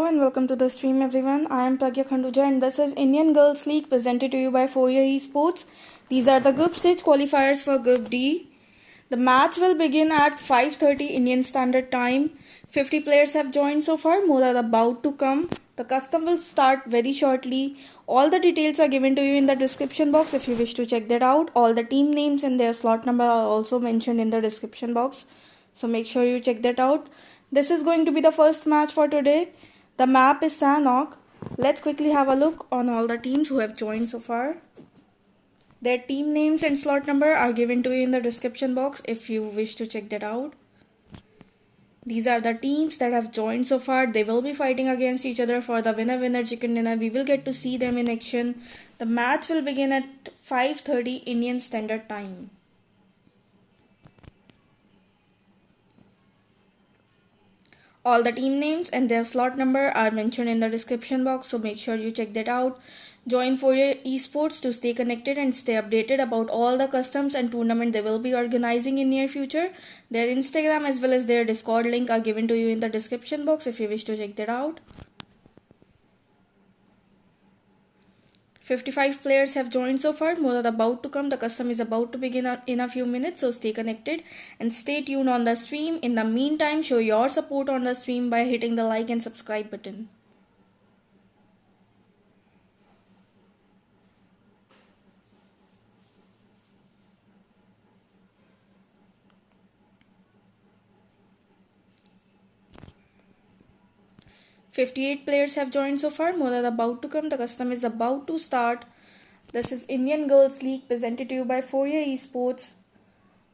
and welcome to the stream everyone. I am Pragya Khanduja and this is Indian Girls League presented to you by FAIRIES eSports. These are the group stage qualifiers for Group D. The match will begin at 5:30 Indian Standard Time. 50 players have joined so far, more are about to come. The custom will start very shortly. All the details are given to you in the description box if you wish to check that out. All the team names and their slot number are also mentioned in the description box. So make sure you check that out. This is going to be the first match for today. The map is STAUNCH. Let's quickly have a look on all the teams who have joined so far. Their team names and slot number are given to you in the description box if you wish to check that out. These are the teams that have joined so far. They will be fighting against each other for the winner chicken dinner. We will get to see them in action. The match will begin at 5:30 Indian Standard Time. All the team names and their slot number are mentioned in the description box, so make sure you check that out. Join FAIRIES eSports to stay connected and stay updated about all the customs and tournament they will be organizing in near future. Their Instagram as well as their Discord link are given to you in the description box if you wish to check that out. 55 players have joined so far, more are about to come. The custom is about to begin in a few minutes, so stay connected and stay tuned on the stream. In the meantime, show your support on the stream by hitting the like and subscribe button. "58 players have joined so far, more are about to come. The custom is about to start. This is Indian Girls League presented to you by FAIRIES eSports.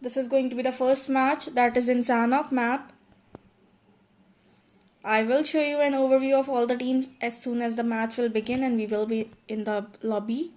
This is going to be the first match that is in STAUNCH map. I will show you an overview of all the teams as soon as the match will begin and we will be in the lobby.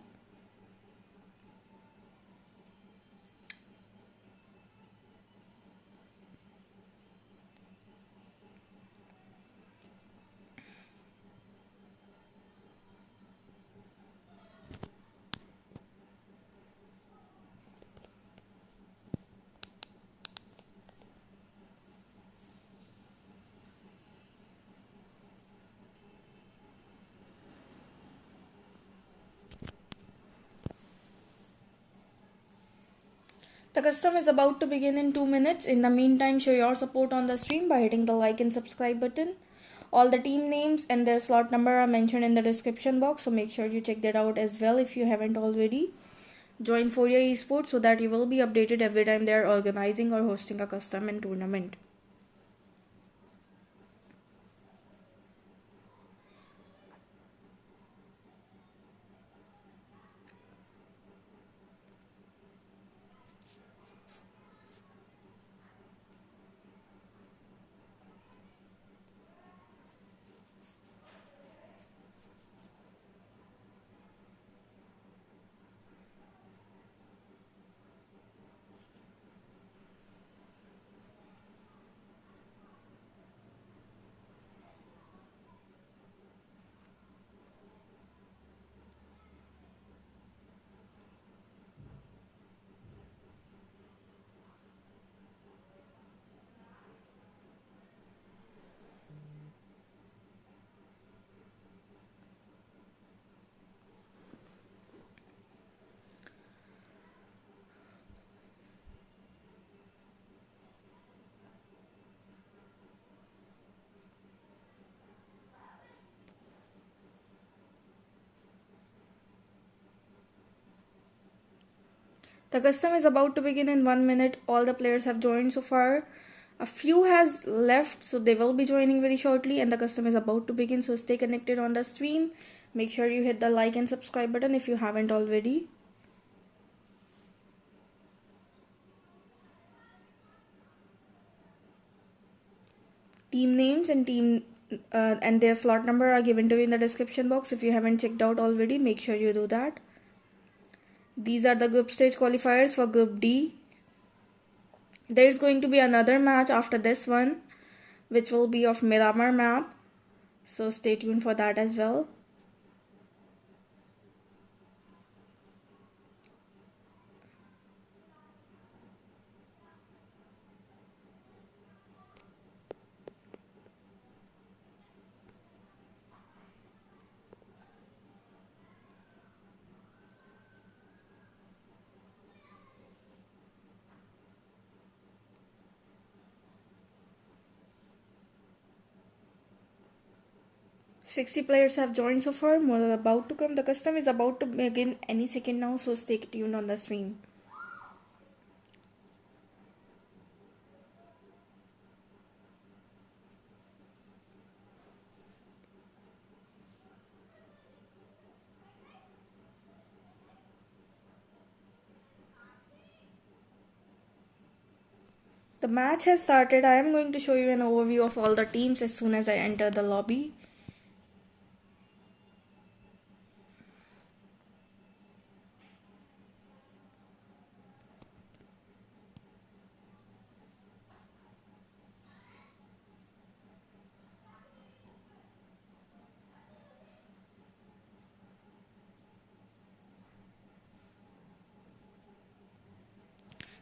The custom is about to begin in 2 minutes. In the meantime, show your support on the stream by hitting the like and subscribe button. All the team names and their slot number are mentioned in the description box, so make sure you check that out as well if you haven't already. Join FAIRIES eSports so that you will be updated every time they are organizing or hosting a custom and tournament. The custom is about to begin in 1 minute. All the players have joined so far. A few has left, so they will be joining very shortly and the custom is about to begin, so stay connected on the stream. Make sure you hit the like and subscribe button if you haven't already. Team names and their slot number are given to you in the description box. If you haven't checked out already, make sure you do that. These are the group stage qualifiers for Group D. There is going to be another match after this one, which will be of Miramar map. So stay tuned for that as well. 60 players have joined so far. More are about to come. The custom is about to begin any second now, so stay tuned on the stream. The match has started. I am going to show you an overview of all the teams as soon as I enter the lobby.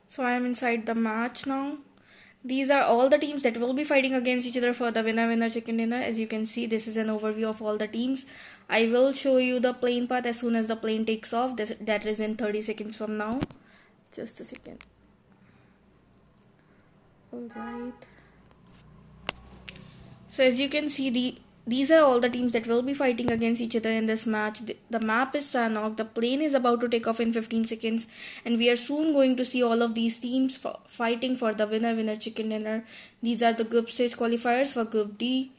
So I am inside the match now. These are all the teams that will be fighting against each other for the winner chicken dinner. As you can see, this is an overview of all the teams. I will show you the plane path as soon as the plane takes off. That is in 30 seconds from now. Just a second. Alright. So as you can see, these are all the teams that will be fighting against each other in this match. The map is Sanok. The plane is about to take off in 15 seconds. And we are soon going to see all of these teams fighting for the winner chicken dinner. These are the group stage qualifiers for Group D.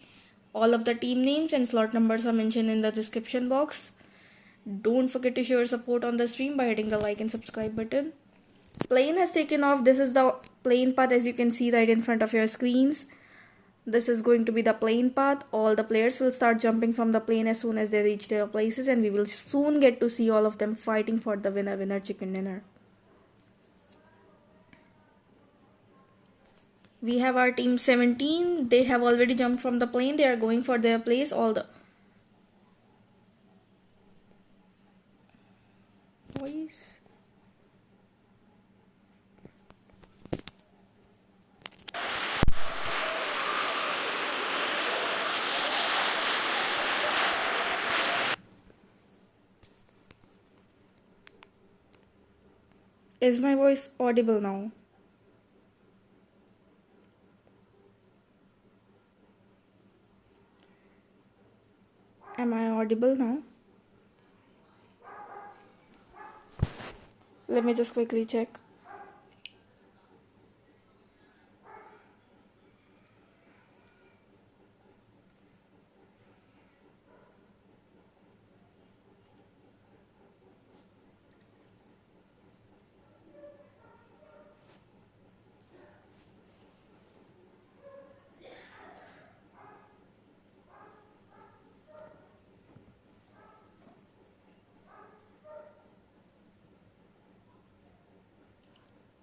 All of the team names and slot numbers are mentioned in the description box. Don't forget to show your support on the stream by hitting the like and subscribe button. Plane has taken off. This is the plane path as you can see right in front of your screens. This is going to be the plane path. All the players will start jumping from the plane as soon as they reach their places, and we will soon get to see all of them fighting for the winner chicken dinner. We have our team 17. They have already jumped from the plane. They are going for their place. All the boys. Is my voice audible now? Am I audible now? Let me just quickly check.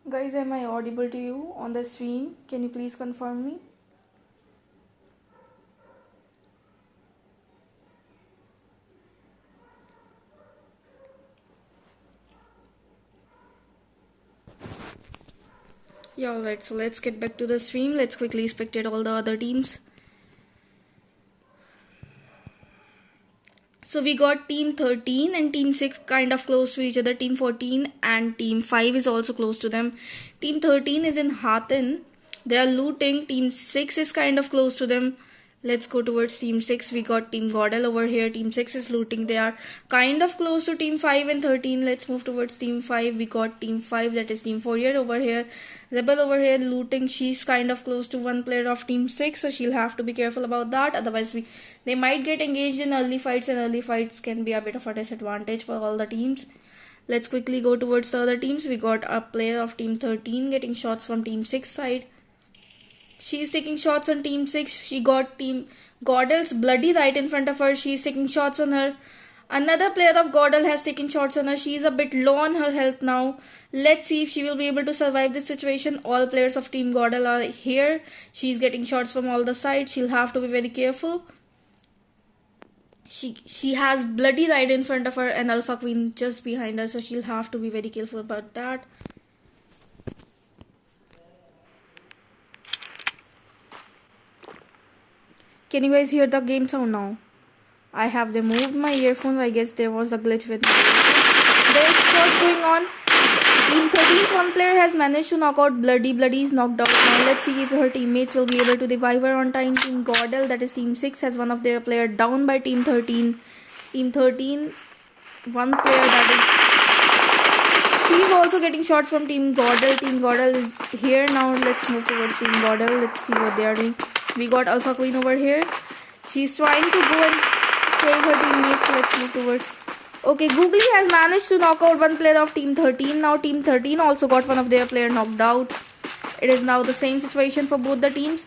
Guys, am I audible to you on the stream? Can you please confirm me? Yeah, alright, so let's get back to the stream. Let's quickly spectate all the other teams. So we got team 13 and team 6 kind of close to each other. Team 14 and team 5 is also close to them. Team 13 is in Hathin. They are looting. Team 6 is kind of close to them. Let's go towards team 6. We got team Godel over here. Team 6 is looting. They are kind of close to team 5 and 13. Let's move towards team 5. We got team 5, that is team Fourier over here. Rebel over here looting. She's kind of close to one player of team 6, so she'll have to be careful about that. Otherwise, they might get engaged in early fights, and early fights can be a bit of a disadvantage for all the teams. Let's quickly go towards the other teams. We got a player of team 13 getting shots from team 6 side. She's taking shots on team 6. She got team Godel's bloody right in front of her. She's taking shots on her. Another player of Godel has taken shots on her. She's a bit low on her health now. Let's see if she will be able to survive this situation. All players of team Godel are here. She's getting shots from all the sides. She'll have to be very careful. She has bloody right in front of her and Alpha Queen just behind her, so she'll have to be very careful about that. Can you guys hear the game sound now? I have removed my earphones. I guess there was a glitch with my earphones. There's what's going on. Team 13's one player has managed to knock out Bloody. Bloody is knocked out. Now let's see if her teammates will be able to revive her on time. Team Gordel, that is Team 6, has one of their player down by Team 13. Team 13, one player that is... She's also getting shots from Team Gordel. Team Gordel is here now. Let's move towards Team Gordel. Let's see what they are doing. We got Alpha Queen over here. She's trying to go and save her teammates. Let's move towards... Okay, Googly has managed to knock out one player of Team 13. Now Team 13 also got one of their player knocked out. It is now the same situation for both the teams.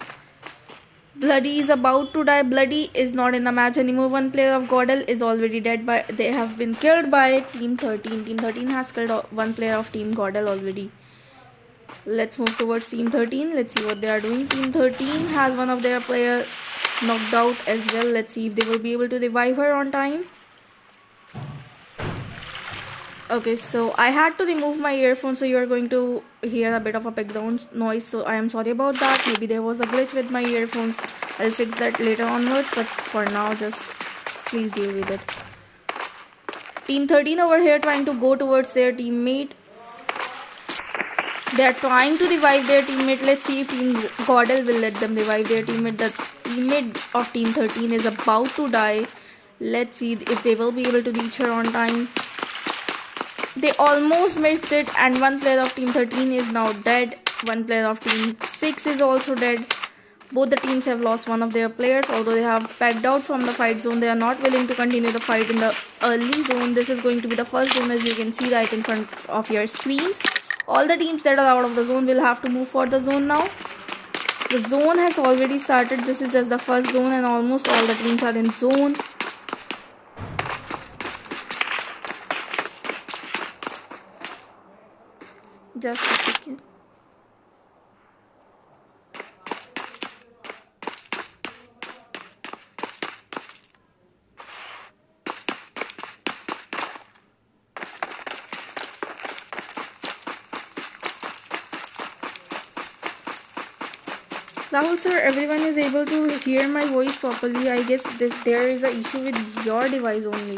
Bloody is about to die. Bloody is not in the match anymore. One player of Gordel is already dead. They have been killed by Team 13. Team 13 has killed one player of Team Gordel already. Let's move towards Team 13. Let's see what they are doing. Team 13 has one of their player knocked out as well. Let's see if they will be able to revive her on time. Okay, so I had to remove my earphones, so you are going to hear a bit of a background noise, so I am sorry about that. Maybe there was a glitch with my earphones. I'll fix that later onwards, but for now just please deal with it. Team 13 over here trying to go towards their teammate. They are trying to revive their teammate. Let's see if Team Gordel will let them revive their teammate. The teammate of Team 13 is about to die. Let's see if they will be able to reach her on time. They almost missed it, and one player of Team 13 is now dead. One player of Team 6 is also dead. Both the teams have lost one of their players. Although they have backed out from the fight zone, they are not willing to continue the fight in the early zone. This is going to be the first zone, as you can see right in front of your screens. All the teams that are out of the zone will have to move for the zone now. The zone has already started. This is just the first zone, and almost all the teams are in zone. Just a second. Rahul sir, everyone is able to hear my voice properly. I guess there is an issue with your device only.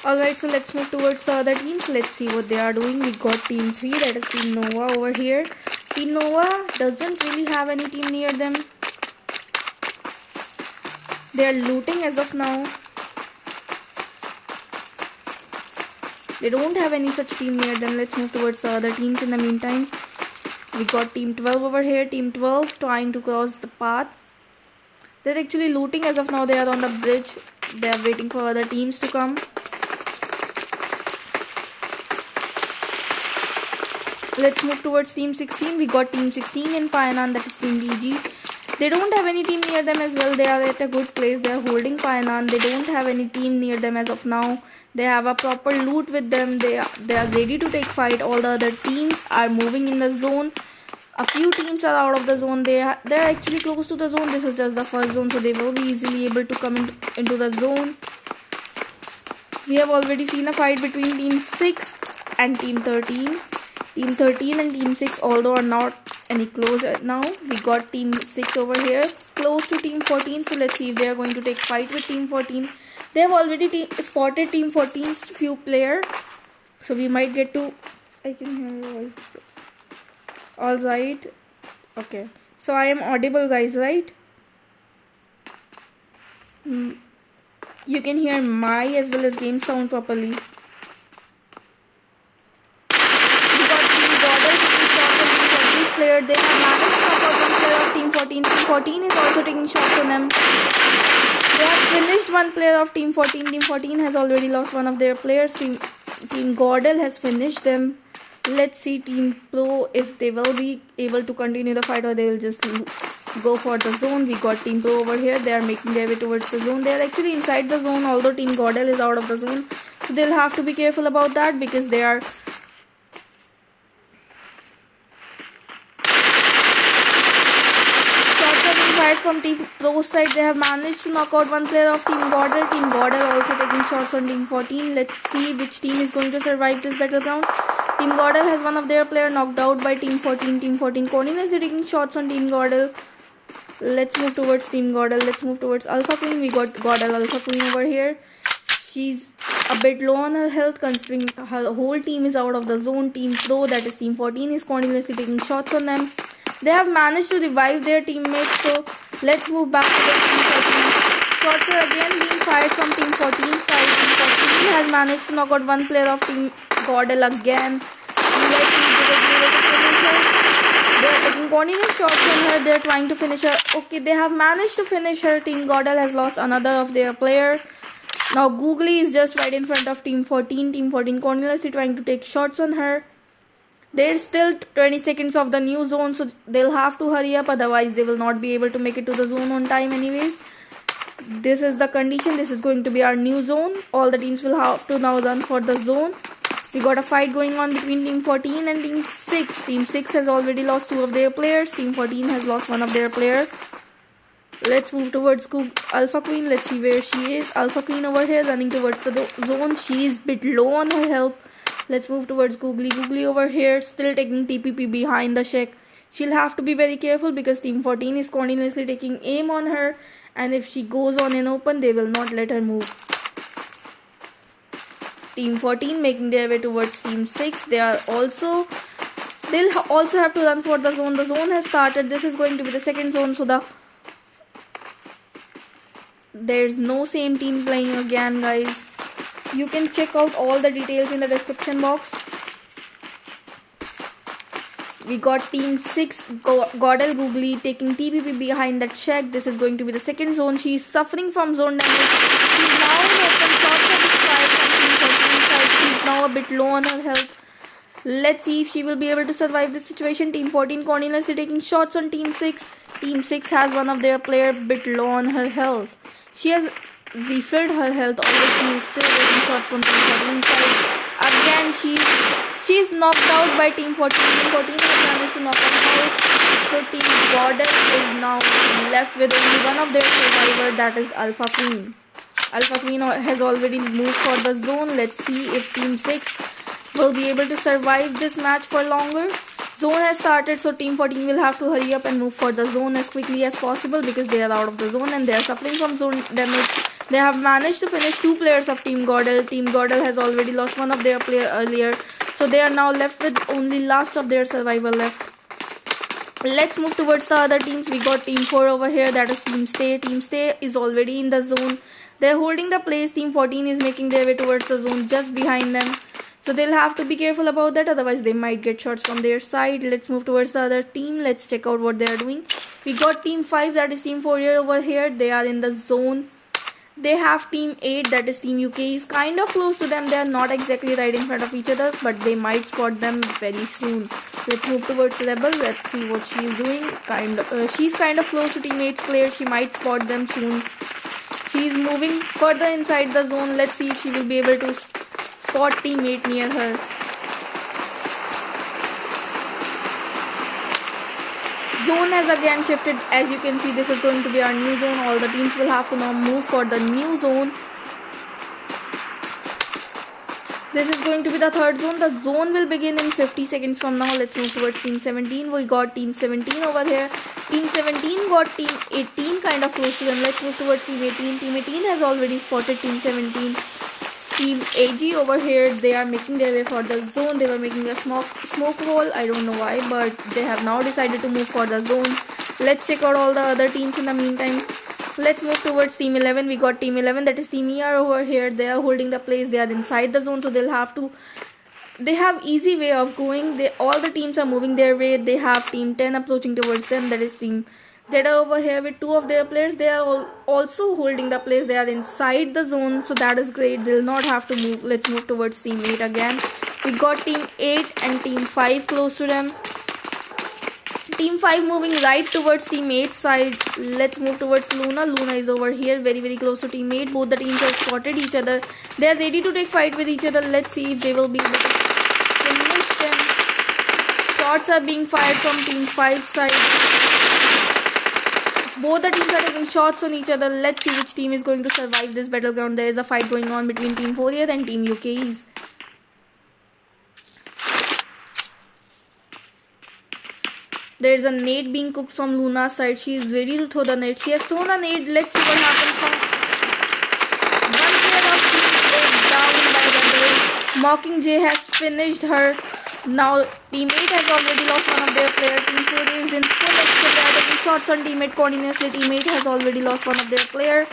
Alright, so let's move towards the other teams. Let's see what they are doing. We got Team 3, that is Team Nova over here. Team Nova doesn't really have any team near them. They are looting as of now. They don't have any such team near them. Let's move towards the other teams in the meantime. We got Team 12 over here. Team 12 trying to cross the path. They're actually looting as of now. They are on the bridge. They are waiting for other teams to come. Let's move towards Team 16. We got Team 16 in Painan, that is Team DG. They don't have any team near them as well. They are at a good place. They are holding Painan. They don't have any team near them as of now. They have a proper loot with them. They are ready to take fight. All the other teams are moving in the zone. A few teams are out of the zone. They're actually close to the zone. This is just the first zone, so they will be easily able to come into the zone. We have already seen a fight between Team 6 and Team 13. Team 13 and Team 6, although are not any closer now. We got Team 6 over here close to Team 14. So let's see if they are going to take fight with Team 14. They have already spotted Team 14's few players. So we might get to... I can hear your voice. Alright. Okay. So I am audible, guys, right? You can hear my as well as game sound properly. Player, they have managed to knock out one player of Team 14. Team 14 is also taking shots on them. They have finished one player of Team 14. Team 14 has already lost one of their players. Team Gordel has finished them. Let's see Team Pro if they will be able to continue the fight or they will just go for the zone. We got Team Pro over here. They are making their way towards the zone. They are actually inside the zone, although Team Gordel is out of the zone. So they'll have to be careful about that because they are... fired from Team Pro side. They have managed to knock out one player of Team Gordel. Team Gordel also taking shots on Team 14. Let's see which team is going to survive this battleground. Team Gordel has one of their player knocked out by Team 14. Team 14 continuously taking shots on Team Gordel. Let's move towards Team Gordel. Let's move towards Alpha Queen. We got Gordel Alpha Queen over here. She's a bit low on her health considering her whole team is out of the zone. Team Pro, that is Team 14, is continuously taking shots on them. They have managed to revive their teammates, so let's move back to the Team 14. Shots are again being fired from Team 14 side. Team 14 has managed to knock out one player of Team Gordel again. Let's see if they will be able to finish her. They are taking continuous shots on her. They are trying to finish her. Okay, they have managed to finish her. Team Gordel has lost another of their player. Now Googly is just right in front of Team 14. Team 14 continuously trying to take shots on her. There's still 20 seconds of the new zone, so they'll have to hurry up, otherwise they will not be able to make it to the zone on time anyways. This is the condition. This is going to be our new zone. All the teams will have to now run for the zone. We got a fight going on between Team 14 and Team 6. Team 6 has already lost two of their players. Team 14 has lost one of their players. Let's move towards Alpha Queen. Let's see where she is. Alpha Queen over here running towards the zone. She is a bit low on her health. Let's move towards Googly. Googly over here still taking TPP behind the shack. She'll have to be very careful because Team 14 is continuously taking aim on her. And if she goes on in open, they will not let her move. Team 14 making their way towards Team 6. They'll also have to run for the zone. The zone has started. This is going to be the second zone, so there's no same team playing again, guys. You can check out all the details in the description box. We got Team 6 Gordel Googly taking TPP behind that shack. This is going to be the second zone. She's suffering from zone damage. She's now in open. Shots are being fired from Team 14 side. She's now a bit low on her health. Let's see if she will be able to survive this situation. Team 14 continuously taking shots on Team 6. Team 6 has one of their players bit low on her health. She has refilled her health, although she is still getting shots from Team 14 side. Again, she's knocked out by Team 14. Team 14 has managed to knock her out. So Team Gordel is now left with only one of their survivors, that is Alpha Queen. Alpha Queen has already moved for the zone. Let's see if Team 6 will be able to survive this match for longer. Zone has started, so Team 14 will have to hurry up and move for the zone as quickly as possible because they are out of the zone and they are suffering from zone damage. They have managed to finish two players of Team Gordel. Team Gordel has already lost one of their players earlier, so they are now left with only last of their survivor left. Let's move towards the other teams. We got Team 4 over here, that is Team Stay. Team Stay is already in the zone. They're holding the place. Team 14 is making their way towards the zone just behind them. So they'll have to be careful about that, otherwise they might get shots from their side. Let's move towards the other team. Let's check out what they are doing. We got Team 5, that is Team 4 over here. They are in the zone. They have Team 8, that is Team UK, is kind of close to them. They are not exactly right in front of each other, but they might spot them very soon. Let's move towards Rebel. Let's see what she is doing. She's kind of close to Team 8's player. She might spot them soon. She's moving further inside the zone. Let's see if she will be able to spot Team 8 near her. Zone has again shifted. As you can see, this is going to be our new zone. All the teams will have to now move for the new zone. This is going to be the third zone. The zone will begin in 50 seconds from now. Let's move towards Team 17. We got Team 17 over here. Team 17 got Team 18 kind of close to them. Let's move towards Team 18. Team 18 has already spotted Team 17. Team AG over here, they are making their way for the zone. They were making a smoke wall. I don't know why, but they have now decided to move for the zone. Let's check out all the other teams in the meantime. Let's move towards Team 11. We got Team 11, that is Team ER over here. They are holding the place. They are inside the zone, so they have easy way of going. All the teams are moving their way. They have Team 10 approaching towards them, that is Team Zeta over here with two of their players. They are also holding the place. They are inside the zone, so that is great. They'll not have to move. Let's move towards Team 8 again. We got Team 8 and Team 5 close to them. Team 5 moving right towards Team 8 side. Let's move towards Luna. Luna is over here, very close to Team 8. Both the teams have spotted each other. They are ready to take fight with each other. Let's see if they will be able to finish them. Shots are being fired from Team 5 side. Both the teams are taking shots on each other. Let's see which team is going to survive this battleground. There is a fight going on between Team FAIRIES and Team UKEs. There is a nade being cooked from Luna's side. She is ready to throw the nade. She has thrown a nade. Let's see what happens from one player of Team 8 down by the nade. Mockingjay has finished her. Now Team 8 has already lost one of their players. Team 4 is in full extra. They are taking shots on Team 8 continuously. Team 8 has already lost one of their players.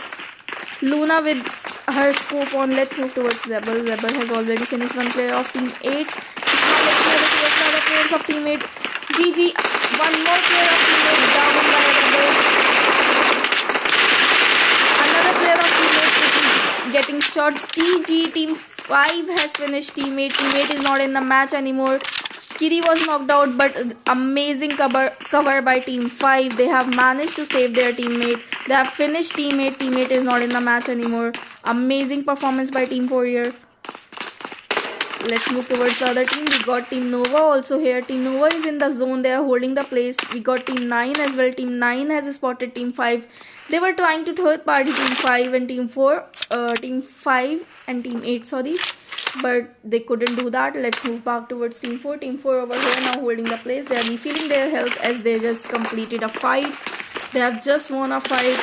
Luna with her scope on. Let's move towards Rebel. Rebel has already finished one player of Team 8. Now let's move towards the other players of Team 8. GG. One more player of Team 8 down by Rebel. Another player of Team 8 is getting shots. GG. Team 5 has finished Team 8. Team 8 is not in the match anymore. Kiri was knocked out, but amazing cover by Team 5. They have managed to save their teammate. They have finished Team 8. Team 8 is not in the match anymore. Amazing performance by Team 4 here. Let's move towards the other team. We got Team Nova also here. Team Nova is in the zone. They are holding the place. We got Team 9 as well. Team 9 has spotted Team 5. They were trying to third party Team 5 and Team 4. Team 5 and Team 8, sorry. But they couldn't do that. Let's move back towards Team 4. Team 4 over here now holding the place. They are refilling their health as they just completed a fight. They have just won a fight.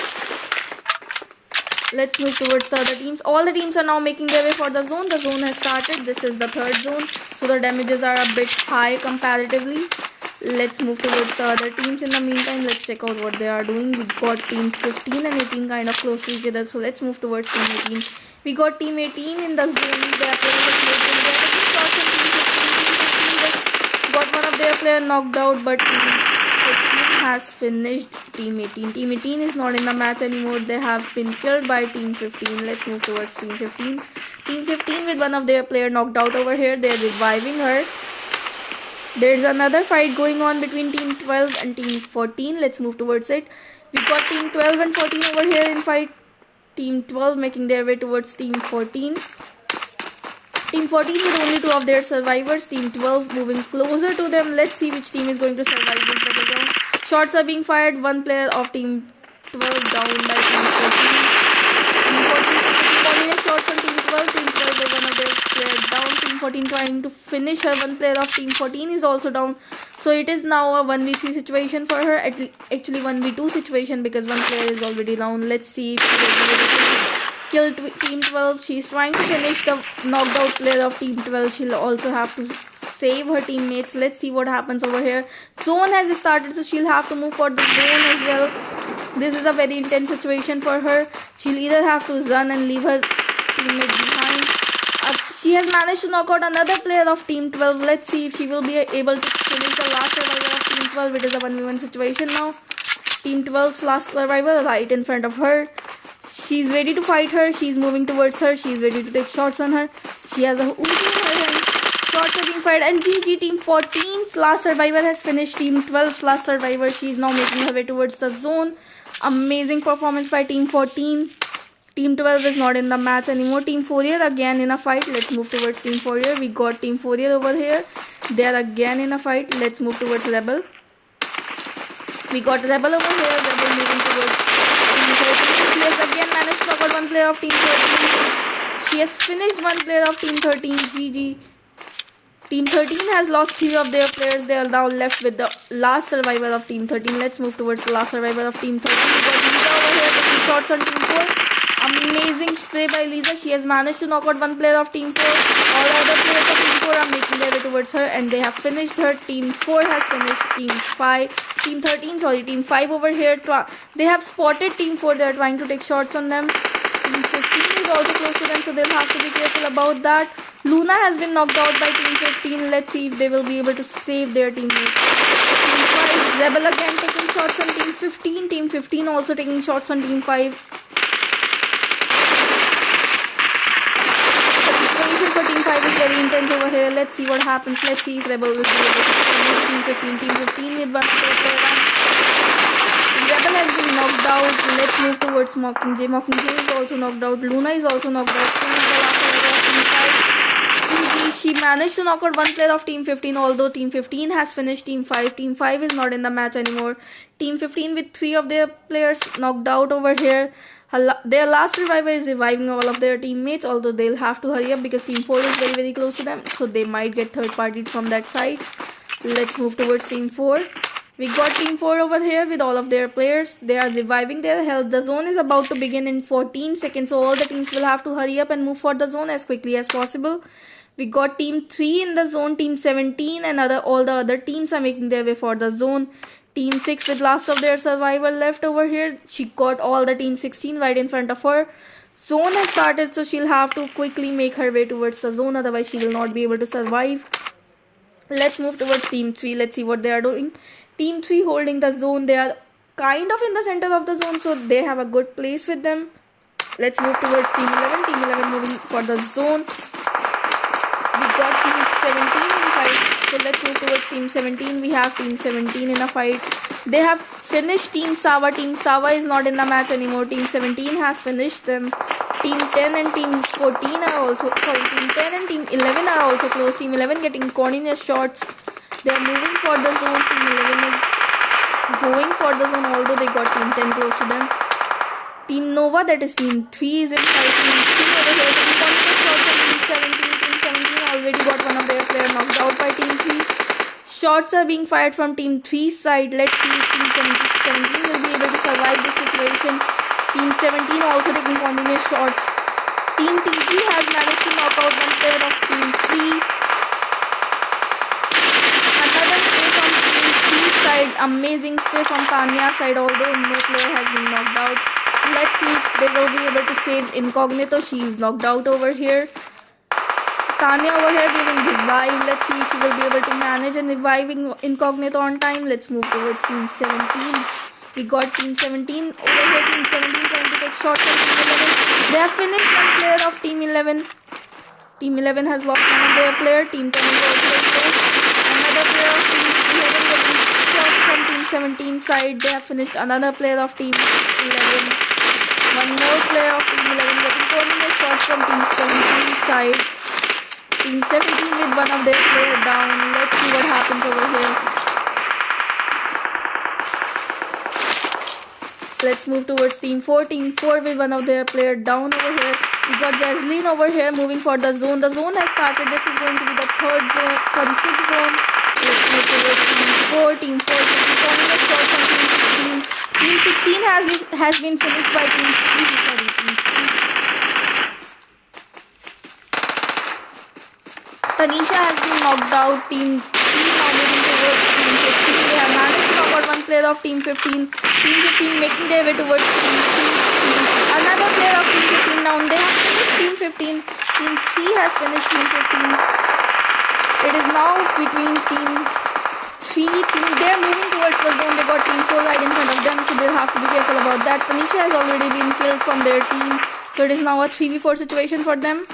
Let's move towards the other teams. All the teams are now making their way for the zone. The zone has started. This is the third zone. So the damages are a bit high comparatively. Let's move towards the other teams. In the meantime, let's check out what they are doing. We got teams 15 and 18 kind of close to each other. So let's move towards team 18. We got team 18 in the zone. They are playing the team 15. Got one of their players knocked out, but team 15 has finished team 18. Team 18 is not in the match anymore. They have been killed by team 15. Let's move towards team 15. Team 15 with one of their players knocked out over here. They are reviving her. There's another fight going on between team 12 and team 14. Let's move towards it. We got team 12 and 14 over here in fight. Team 12 making their way towards team 14. Team 14 with only 2 of their survivors. Team 12 moving closer to them. Let's see which team is going to survive this battleground. Shots are being fired. One player of team 12 down by team 14. Team 14 taking shots on team 12. Team 12 with one of their players down. Team 14 trying to finish her. One player of team 14 is also down. So it is now a 1v3 situation for her. Actually 1v2 situation because one player is already down. Let's see if she will be able to kill team 12. She's trying to finish the knocked out player of team 12. She'll also have to save her teammates. Let's see what happens over here. Zone has started, so she'll have to move for the zone as well. This is a very intense situation for her. She'll either have to run and leave her teammate behind. She has managed to knock out another player of team 12. Let's see if she will be able to finish the last survivor of team 12. It is a 1v1 situation now. Team 12's last survivor right in front of her. She's ready to fight her. She's moving towards her. She's ready to take shots on her. She has a Uzi in her hand. Shots are being fired. And GG, team 14's last survivor has finished team 12's last survivor. She's now making her way towards the zone. Amazing performance by team 14. Team 12 is not in the match anymore. Team FAIRIES again in a fight. Let's move towards team FAIRIES. We got team FAIRIES over here. They are again in a fight. Let's move towards Rebel. We got Rebel over here. Rebel moving towards team 13. She has again managed to knock out one player of team 13. She has finished one player of team 13. GG. Team 13 has lost 3 of their players. They are now left with the last survivor of team 13. Let's move towards the last survivor of team 13. We got Lisa over here taking shots on team 4. Amazing spray by Lisa. She has managed to knock out one player of team 4. All other players of team 4 are making their way towards her and they have finished her. Team 4 has finished team 5. Team 13, sorry, team 5 over here. They have spotted team 4. They are trying to take shots on them. Team 15 is also close to them, so they'll have to be careful about that. Luna has been knocked out by team 15. Let's see if they will be able to save their teammates. Team 5, Rebel again taking shots on team 15. Team 15 also taking shots on team 5. For team 5 is very intense over here. Let's see what happens. Let's see if Rebel will be able to finish team 15. Team 15 with one player. Rebel has been knocked out. Let's move towards Mockingjay. Mockingjay is also knocked out. Luna is also knocked out. Who is the last player of team 5? GG. she managed to knock out one player of Team 15, although Team 15 has finished Team 5. Team 5 is not in the match anymore. Team 15 with 3 of their players knocked out over here. Their last reviver is reviving all of their teammates, although they'll have to hurry up because Team 4 is very close to them, so they might get third parties from that side. Let's move towards Team 4. We got Team 4 over here with all of their players. They are reviving their health. The zone is about to begin in 14 seconds, so all the teams will have to hurry up and move for the zone as quickly as possible. We got Team 3 in the zone, Team 17 and all the other teams are making their way for the zone. Team 6 with last of their survivor left over here. She got all the Team 16 right in front of her. Zone has started, so she'll have to quickly make her way towards the zone, otherwise she will not be able to survive. Let's move towards Team 3. Let's see what they are doing. Team 3 holding the zone. They are kind of in the center of the zone, so they have a good place with them. Let's move towards Team 11. Team 11 moving for the zone. We got Team 17 in fight. So let's move towards Team 17. We have Team 17 in a fight. They have finished Team Sava. Team Sava is not in the match anymore. Team 17 has finished them. Team 10 and Team 14 are also, Team 10 and Team 11 are also close. Team 11 getting continuous shots. They are moving for the zone. Team 11 is going for the zone, although they got Team 10 close to them. Team Nova, that is Team 3, is in fight. Team 3 over here getting continuous shots from Team 17. Team 17 already got one of their players knocked out by Team 3. Shots are being fired from Team 3's side. Let's see if Team 17 will be able to survive this situation. Team 17 also taking continuous shots. Team TG has managed to knock out one player of Team 3. Another spray from Team 3's side. Amazing spray from Tanya's side, although no player has been knocked out. Let's see if they will be able to save Incognito. She is knocked out over here. Tanya over here giving revive. Let's see if she will be able to manage and reviving Incognito on time. Let's move towards Team 17. We got Team 17 over here. Team 17 trying to take shots from Team 11. They have finished one player of Team 11. Team 11 has lost one of their players. Team 10 is also lost. Another player of Team 11 getting shots from Team 17 side. They have finished another player of Team 11. One more player of Team 11 getting continuous shots from Team 17 side. Team 17 with one of their players down. Let's see what happens over here. Let's move towards Team 4. Team 4 with one of their players down over here. We got Jasleen over here moving for the zone. The zone has started. This is going to be the sixth zone. Let's move towards Team 4. Team 4 taking continuous shots from Team 16. Team 16 has been finished by Team 3. Tanisha has been knocked out. Team 3 now moving towards Team 15. They have managed to knock out one player of Team 15. Team 15 making their way towards Team 3. Another player of Team 15 down. They have finished Team 15. Team 3 has finished Team 15. It is now between Team 3. They are moving towards the zone. They got Team 4 right in front of them, so they'll have to be careful about that. Tanisha has already been killed from their team, so it is now a 3v4 situation for them.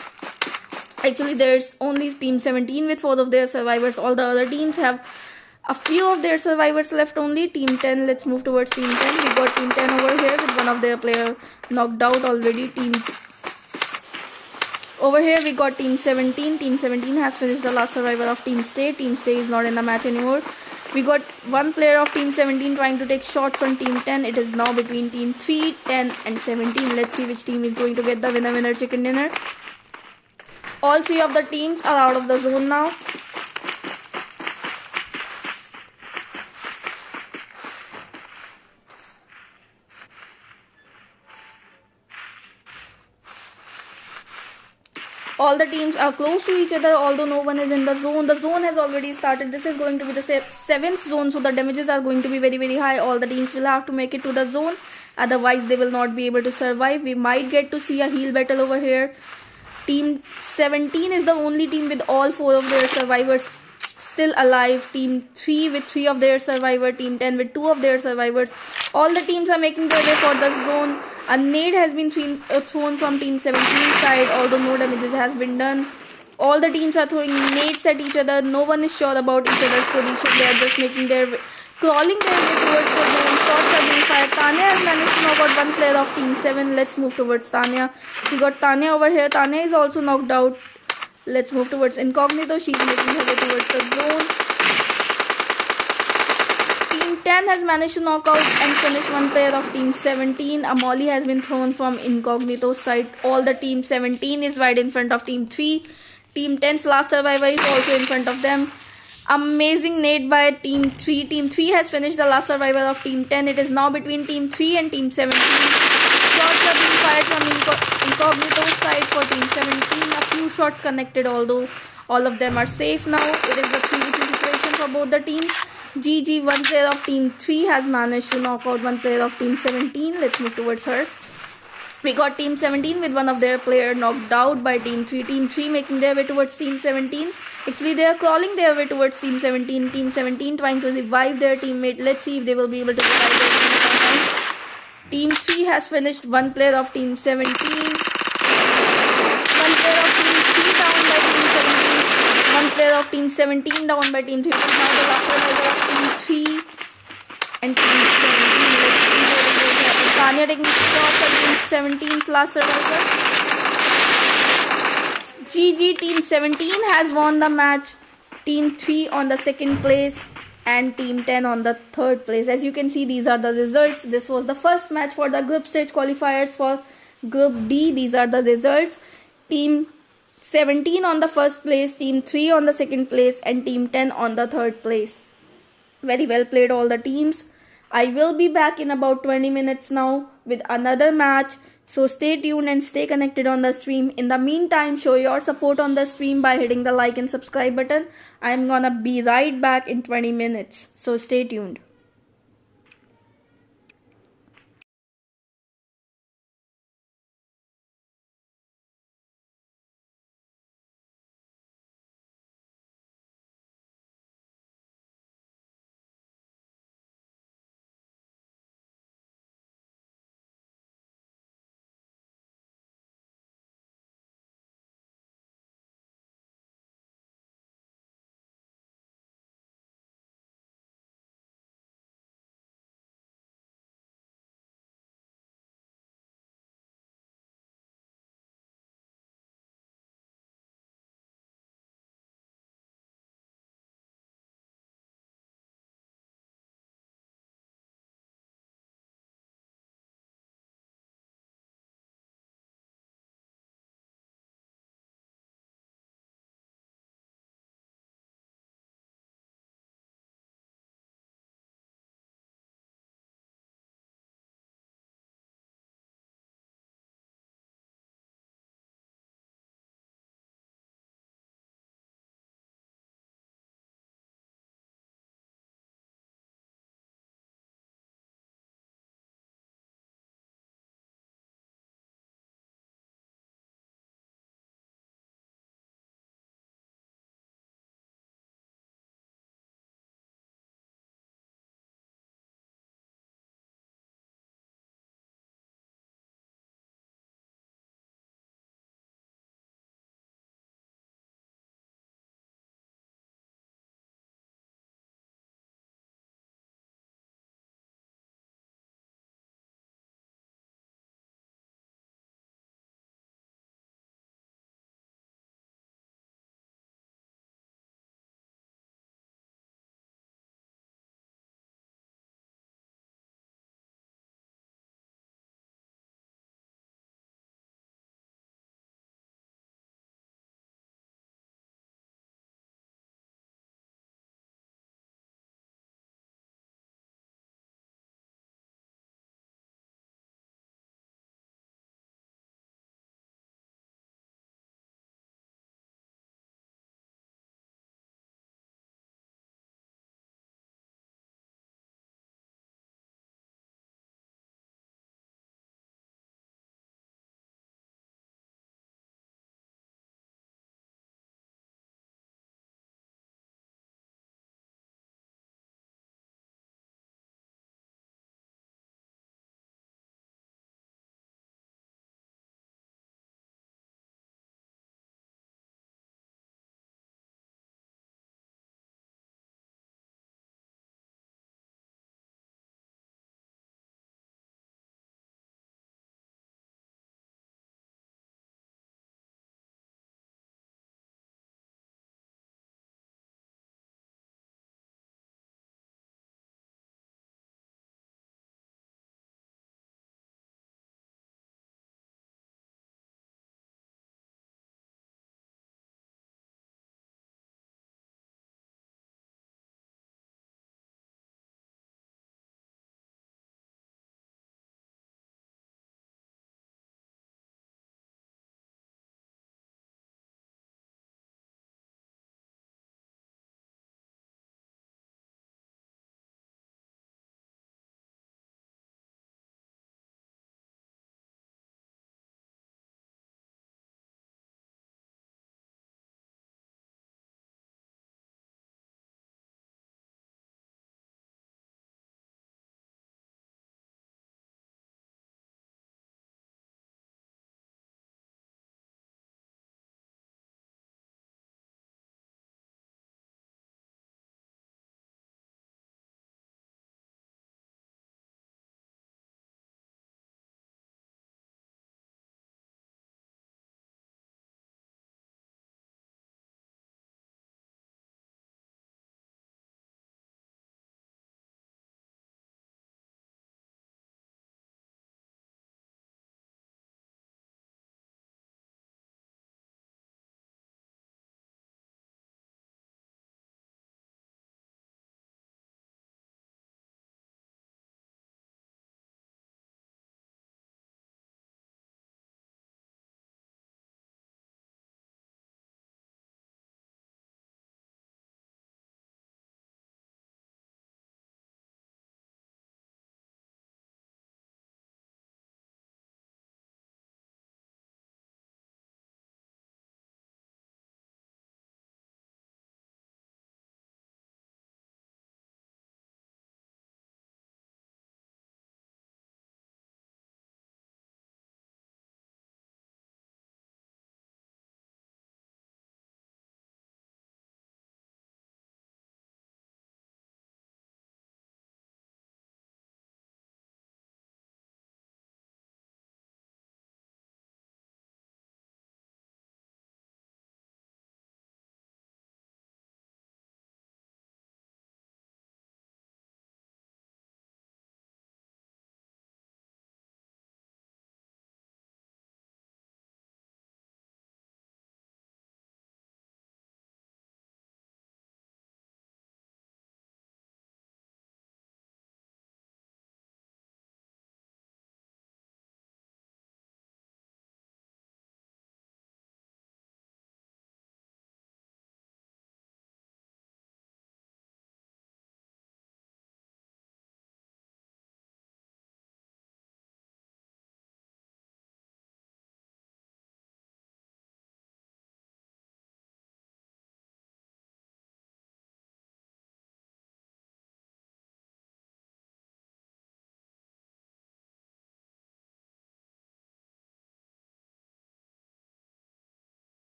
Actually, there's only Team 17 with 4 of their survivors. All the other teams have a few of their survivors left only. Team 10, let's move towards Team 10. We got Team 10 over here with one of their players knocked out already. Over here we got Team 17. Team 17 has finished the last survivor of Team Stay. Team Stay is not in the match anymore. We got one player of Team 17 trying to take shots on Team 10. It is now between Team 3, 10 and 17. Let's see which team is going to get the winner chicken dinner. All 3 of the teams are out of the zone now. All the teams are close to each other, although no one is in the zone. The zone has already started. This is going to be the 7th zone, so the damages are going to be very high. All the teams will have to make it to the zone, otherwise they will not be able to survive. We might get to see a heal battle over here. Team 17 is the only team with all 4 of their survivors still alive. Team 3 with 3 of their survivors. Team 10 with 2 of their survivors. All the teams are making their way for the zone. A nade has been thrown from Team 17 side, although no damages has been done. All the teams are throwing nades at each other. No one is sure about each other's position. They are just making their way, crawling their way towards the zone. Shots are being fired. Tanya has managed to knock out one player of Team 7. Let's move towards Tanya. We got Tanya over here. Tanya is also knocked out. Let's move towards Incognito. She's making her way towards the zone. Team 10 has managed to knock out and finish one player of Team 17. A molly has been thrown from Incognito's side. All the Team 17 is right in front of Team 3. Team 10's last survivor is also in front of them. Amazing nade by Team 3. Team 3 has finished the last survivor of Team 10. It is now between Team 3 and Team 17. Shots are being fired from Incognito's side for Team 17. A few shots connected, although all of them are safe now. It is a 3v3 situation for both the teams. GG, one player of Team 3 has managed to knock out one player of Team 17. Let's move towards her. We got Team 17 with one of their players knocked out by Team 3. Team 3 making their way towards Team 17. Actually, they are crawling their way towards Team 17. Team 17 trying to revive their teammate. Let's see if they will be able to revive their teammate on time. Team 3 has finished one player of Team 17. One player of Team 3 down by Team 17. One player of Team 17 down by Team 3. Now the last survivor of Team 3 and Team 17. Let's see what is going to happen. Tanya taking shots at Team 17's last survivor. GG, Team 17 has won the match. Team 3 on the second place and Team 10 on the third place. As you can see, these are the results. This was the first match for the group stage qualifiers for Group D. These are the results. Team 17 on the first place, Team 3 on the second place and Team 10 on the third place. Very well played all the teams. I will be back in about 20 minutes now with another match. So stay tuned and stay connected on the stream. In the meantime, show your support on the stream by hitting the like and subscribe button. I'm gonna be right back in 20 minutes. So stay tuned.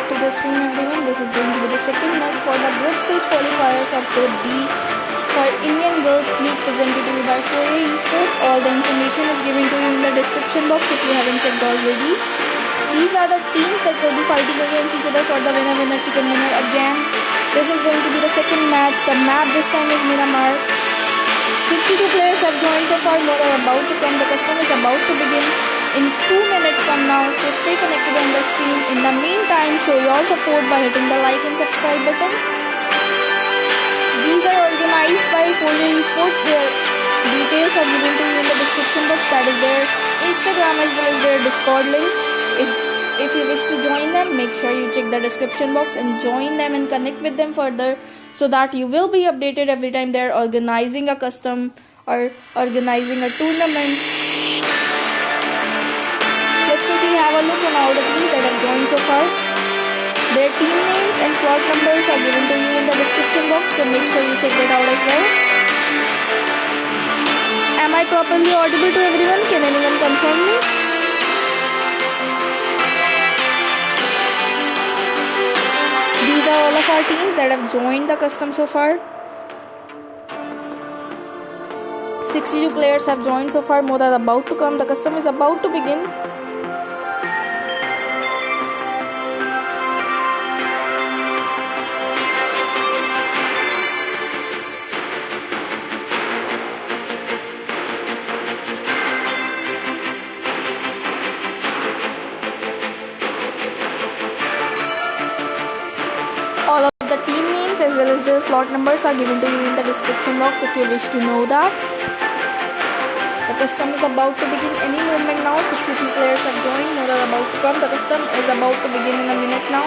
back to the stream, everyone. This is going to be the second match for the group stage qualifiers of Group D for Indian Girls League presented to you by FAIRIES ESPORTS. All the information is given to you in the description box if you haven't checked already. These are the teams that will be fighting against each other for the winner chicken dinner again. This is going to be the second match. The map this time is Myanmar. 62 players have joined so far. More are about to come. The custom is about to begin in 2 minutes from now, so stay connected on the stream. In the meantime, show your support by hitting the like and subscribe button. These are organized by FAIRIES ESPORTS. Their details are given to you in the description box. That is their Instagram as well as their Discord links. If you wish to join them, make sure you check the description box and join them and connect with them further, so that you will be updated every time they are organizing a custom or organizing a tournament. Let's quickly have a look on all the teams that have joined so far. Their team names and slot numbers are given to you in the description box, so make sure you check that out as well. Am I properly audible to everyone? Can anyone confirm me? These are all of our teams that have joined the custom so far. 62 players have joined so far. More are about to come. The custom is about to begin. All of the team names as well as their slot numbers are given to you in the description box if you wish to know that. The custom is about to begin any moment now. 63 players have joined. More are about to come. The custom is about to begin in a minute now.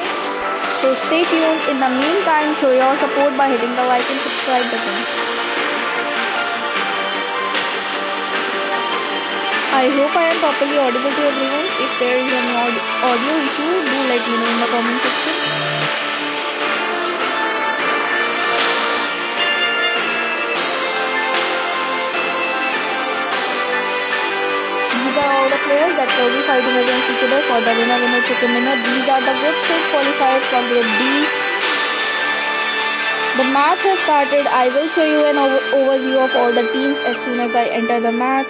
So stay tuned. In the meantime, show your support by hitting the like and subscribe button. I hope I am properly audible to everyone. If there is an audio issue, do let me know in the comment section. These are all the players that will be fighting against each other for the winner chicken dinner. These are the group stage qualifiers for Group D. The match has started. I will show you an overview of all the teams as soon as I enter the match.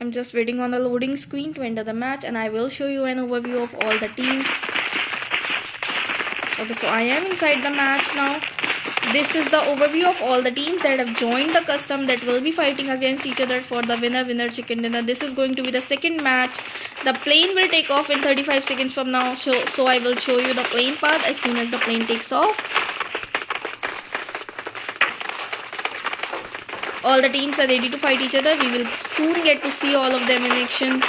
I'm just waiting on the loading screen to enter the match, and I will show you an overview of all the teams. Okay, so I am inside the match now. This is the overview of all the teams that have joined the custom that will be fighting against each other for the winner chicken dinner. This is going to be the second match. The plane will take off in 35 seconds from now, so I will show you the plane path as soon as the plane takes off. All the teams are ready to fight each other. We will soon get to see all of them in action.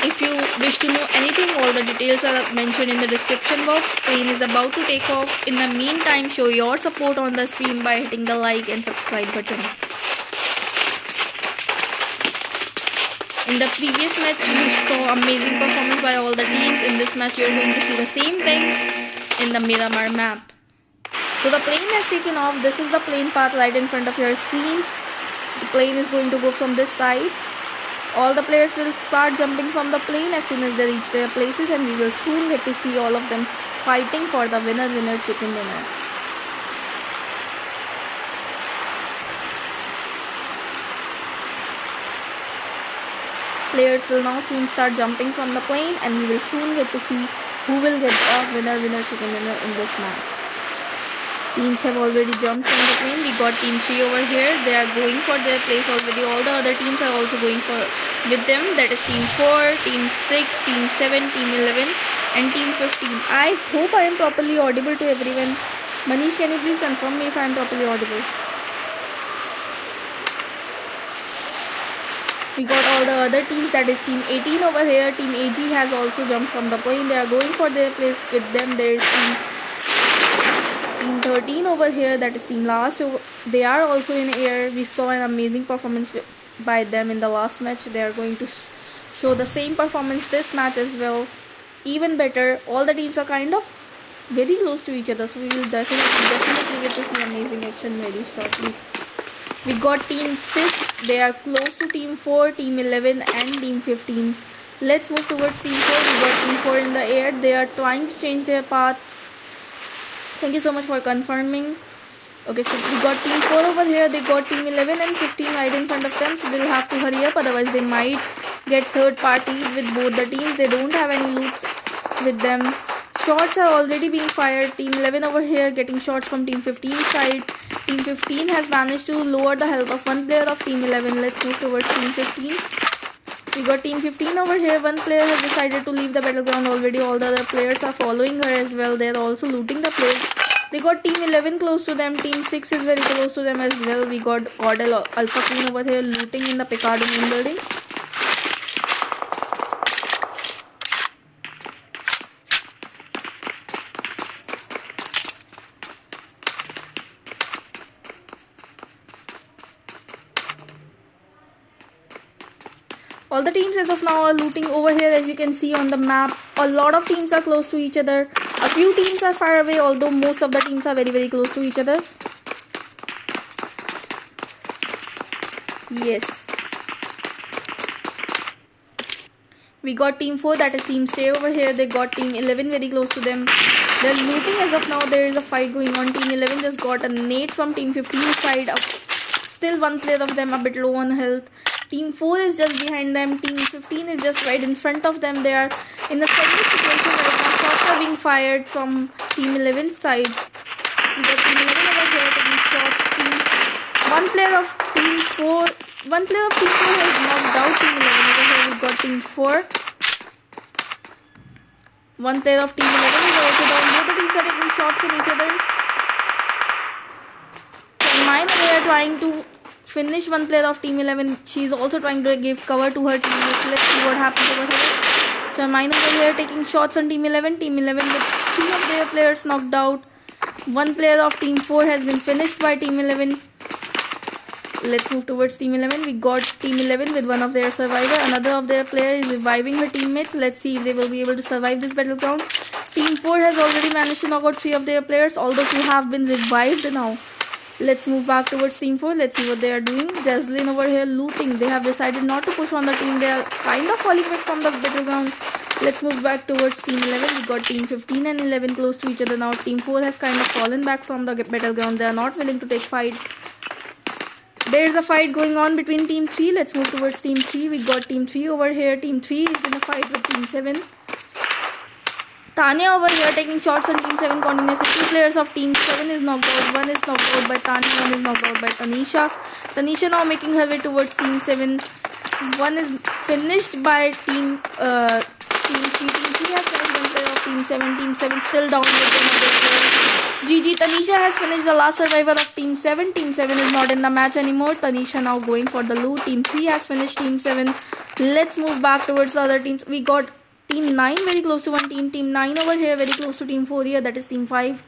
If you wish to know anything, all the details are mentioned in the description box. Plane is about to take off. In the meantime, show your support on the stream by hitting the like and subscribe button. In the previous match, we saw amazing performance by all the teams. In this match, you are going to see the same thing in the Myanmar map. So the plane has taken off. This is the plane path right in front of your screens. The plane is going to go from this side. All the players will start jumping from the plane as soon as they reach their places, and we will soon get to see all of them fighting for the winner chicken dinner. Players will now soon start jumping from the plane, and we will soon get to see who will get the winner chicken dinner in this match. Teams have already jumped from the plane. We got team 3 over here. They are going for their place already. All the other teams are also going with them. That is team 4, team 6, team 7, team 11 and team 15. I hope I am properly audible to everyone. Manish, can you please confirm me if I am properly audible? We got all the other teams. That is team 18 over here. Team AG has also jumped from the plane. They are going for their place with them. There is team 13 over here, that is team last. They are also in air. We saw an amazing performance by them in the last match. They are going to show the same performance this match as well, even better. All the teams are kind of very close to each other, so we will definitely get to see amazing action very shortly. We got team 6, they are close to team 4, team 11 and team 15. Let's move towards team 4. We got team 4 in the air, they are trying to change their path. Thank you so much for confirming. Okay, so we got team 4 over here, they got team 11 and 15 right in front of them, so they'll have to hurry up, otherwise they might get third parties with both the teams. They don't have any loops with them. Shots are already being fired. Team 11 over here getting shots from team 15 side. Team 15 has managed to lower the health of one player of team 11. Let's move towards team 15. We got team 15 over here. One player has decided to leave the battleground already. All the other players are following her as well. They're also looting the place. They got team 11 close to them. Team 6 is very close to them as well. We got Cordell Alpha Queen over here looting in the Picardo main building. All the teams as of now are looting over here, as you can see on the map. A lot of teams are close to each other. A few teams are far away, although most of the teams are very close to each other. Yes. We got team 4, that is team stay over here. They got team 11 very close to them. They're looting as of now. There is a fight going on. Team 11 just got a nade from team 15 side. Still one player of them a bit low on health. Team 4 is just behind them. Team 15 is just right in front of them. They are in a similar situation right now. Shots are being fired from team 11 side. We got team 11 over here taking shots. One player of team 4 has knocked out team 11 over here. We got team 4. One player of team 11 is also down. Both the teams are taking shots on each other. So mine, they are trying to finish one player of team 11. She's also trying to give cover to her teammates. Let's see what happens over here. So mine over here taking shots on team 11. Team 11 with 3 of their players knocked out. One player of team 4 has been finished by team 11. Let's move towards team 11. We got team 11 with one of their survivor. Another of their players is reviving her teammates. Let's see if they will be able to survive this battleground. Team 4 has already managed to knock out 3 of their players, although 2 have been revived now. Let's move back towards team 4. Let's see what they are doing. Jaslyn over here looting. They have decided not to push on the team. They are kind of falling back from the battleground. Let's move back towards team 11. We got team 15 and 11 close to each other now. Team 4 has kind of fallen back from the battleground. They are not willing to take fight. There's a fight going on between team 3. Let's move towards team 3. We got team 3 over here. Team 3 is in a fight with team 7. Tanya over here taking shots on team 7 continuously. 2 players of team 7 is knocked out. One is knocked out by Tanya. One is knocked out by Tanisha. Tanisha now making her way towards team 7. One is finished by team 3. Team 3 has finished one player of team 7. Team 7 still down with another player. GG. Tanisha has finished the last survivor of team 7. Team 7 is not in the match anymore. Tanisha now going for the loot. Team 3 has finished team 7. Let's move back towards the other teams. We got team 9 very close to one team. Team 9 over here very close to team 4 here. That is team 5.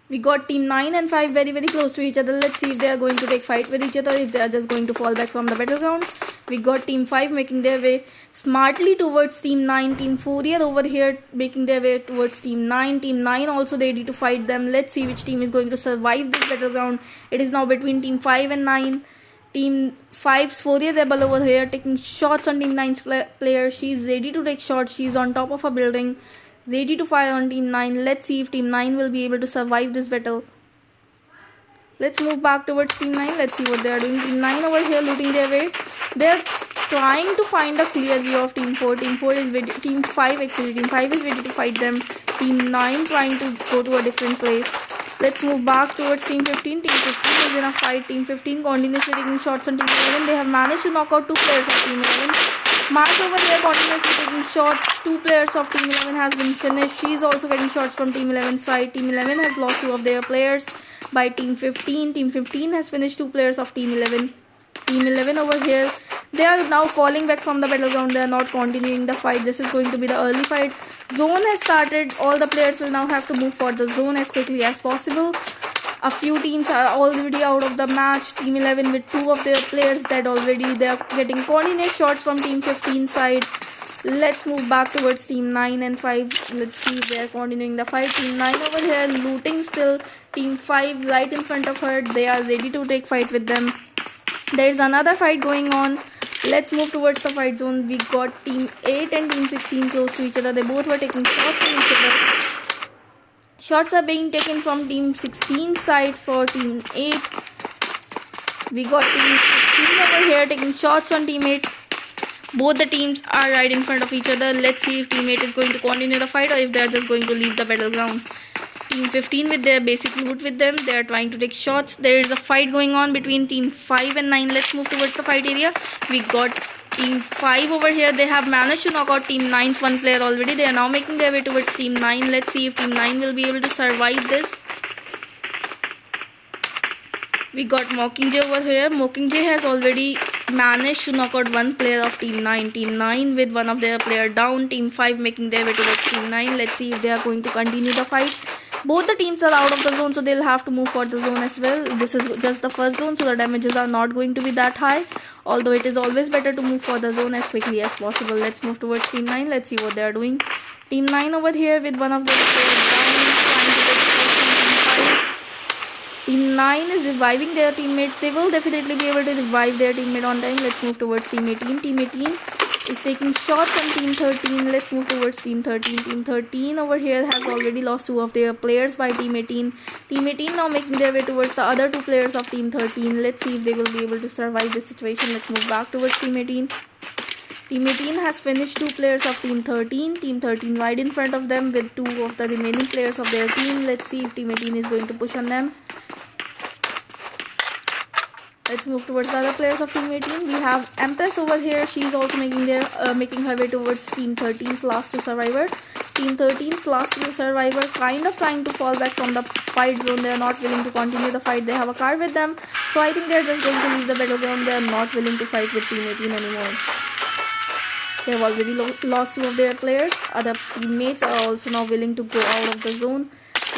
We got team 9 and 5 very close to each other. Let's see if they are going to take fight with each other, if they are just going to fall back from the battleground. We got team 5 making their way smartly towards team 9. Team 4 here over here making their way towards team 9. Team 9 also ready to fight them. Let's see which team is going to survive this battleground. It is now between team 5 and 9. Team 5's Fourier Rebel over here taking shots on team 9's player. She's ready to take shots. She's on top of a building, ready to fire on team 9. Let's see if team 9 will be able to survive this battle. Let's move back towards team 9. Let's see what they are doing. Team 9 over here looting their way. They're trying to find a clear view of team 4. Team 4 is ready. Team 5 actually. Team 5 is ready to fight them. Team 9 trying to go to a different place. Let's move back towards team 15. Team 15 is in a fight. Team 15 continuously taking shots on team 11. They have managed to knock out 2 players of team 11. Mark over here continuously taking shots. 2 players of team 11 has been finished. She is also getting shots from team 11 side. Team 11 has lost 2 of their players by team 15. Team 15 has finished 2 players of team 11. Team 11 over here, they are now falling back from the battleground. They are not continuing the fight. This is going to be the early fight. Zone has started. All the players will now have to move for the zone as quickly as possible. A few teams are already out of the match. Team 11 with 2 of their players dead already. They are getting continuous shots from team 15 side. Let's move back towards team 9 and 5. Let's see if they are continuing the fight. Team 9 over here looting still. Team 5 right in front of her. They are ready to take fight with them. There's another fight going on. Let's move towards the fight zone. We got team 8 and team 16 close to each other. They both were taking shots from each other. Shots are being taken from team 16 side for team 8. We got team 16 over here taking shots on team 8. Both the teams are right in front of each other. Let's see if team 8 is going to continue the fight or if they are just going to leave the battleground. Team 15 with their basic loot with them. They are trying to take shots. There is a fight going on between team 5 and 9. Let's move towards the fight area. We got team 5 over here. They have managed to knock out team 9's one player already. They are now making their way towards team 9. Let's see if team 9 will be able to survive this. We got Mockingjay over here. Mockingjay has already managed to knock out one player of team 9. Team 9 with one of their player down. Team 5 making their way towards team 9. Let's see if they are going to continue the fight. Both the teams are out of the zone, so they'll have to move for the zone as well. This is just the first zone, so the damages are not going to be that high. Although it is always better to move for the zone as quickly as possible. Let's move towards team 9. Let's see what they are doing. Team 9 over here with one of their players down, trying to get team 5. Team 9 is reviving their teammates. They will definitely be able to revive their teammate on time. Let's move towards team 18. Team 18 is taking shots on team 13. Let's move towards team 13. Team 13 over here has already lost two of their players by team 18. Team 18 now making their way towards the other two players of team 13. Let's see if they will be able to survive this situation. Let's move back towards team 18. Team 18 has finished two players of team 13. Team 13 right in front of them with two of the remaining players of their team. Let's see if team 18 is going to push on them. Let's move towards the other players of team 18. We have Empress over here. She's also making her way towards team 13's last two survivor. Team 13's last two survivor kind of trying to fall back from the fight zone. They are not willing to continue the fight. They have a car with them, so I think they're just going to leave the battleground. They are not willing to fight with team 18 anymore. They have already lost two of their players. Other teammates are also now willing to go out of the zone.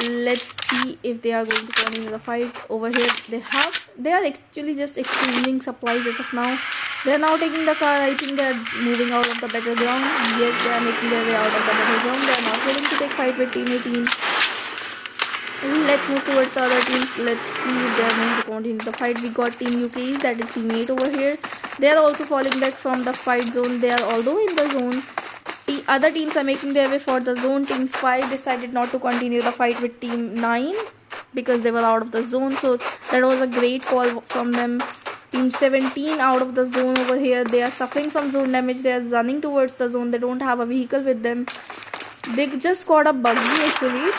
Let's see if they are going to continue the fight. Over here they are actually just exchanging supplies as of now. They are now taking the car. I think they are moving out of the battleground. Yes, they are making their way out of the battleground. They are not willing to take fight with team 18. Let's move towards the other teams. Let's see if they are going to continue the fight. We got team UKs, that is team 8 over here. They are also falling back from the fight zone. They are although in the zone. The other teams are making their way for the zone. Team 5 decided not to continue the fight with team 9 because they were out of the zone. So that was a great call from them. Team 17 out of the zone over here. They are suffering from zone damage. They are running towards the zone. They don't have a vehicle with them. They just got a buggy actually.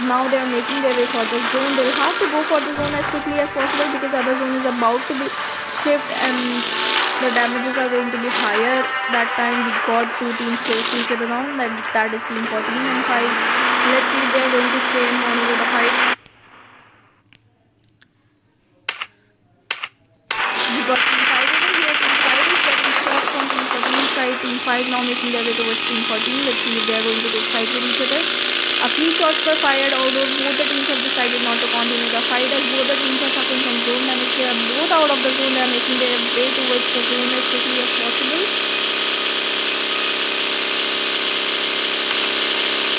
Now they are making their way for the zone. They'll have to go for the zone as quickly as possible because the other zone is about to be shift and the damages are going to be higher. That time we got two teams close to each other now. That is team 14 and 5. Let's see if they are going to stay and monitor the fight. We got team 5 over here. Team 5 is getting shots from team 14 side. Team 5 now making their way towards team 14. Let's see if they are going to take fight with each other. A few shots were fired, although both the teams have decided not to continue the fight as both the teams are suffering from zone damage. They are both out of the zone. They are making their way towards the zone as quickly as possible.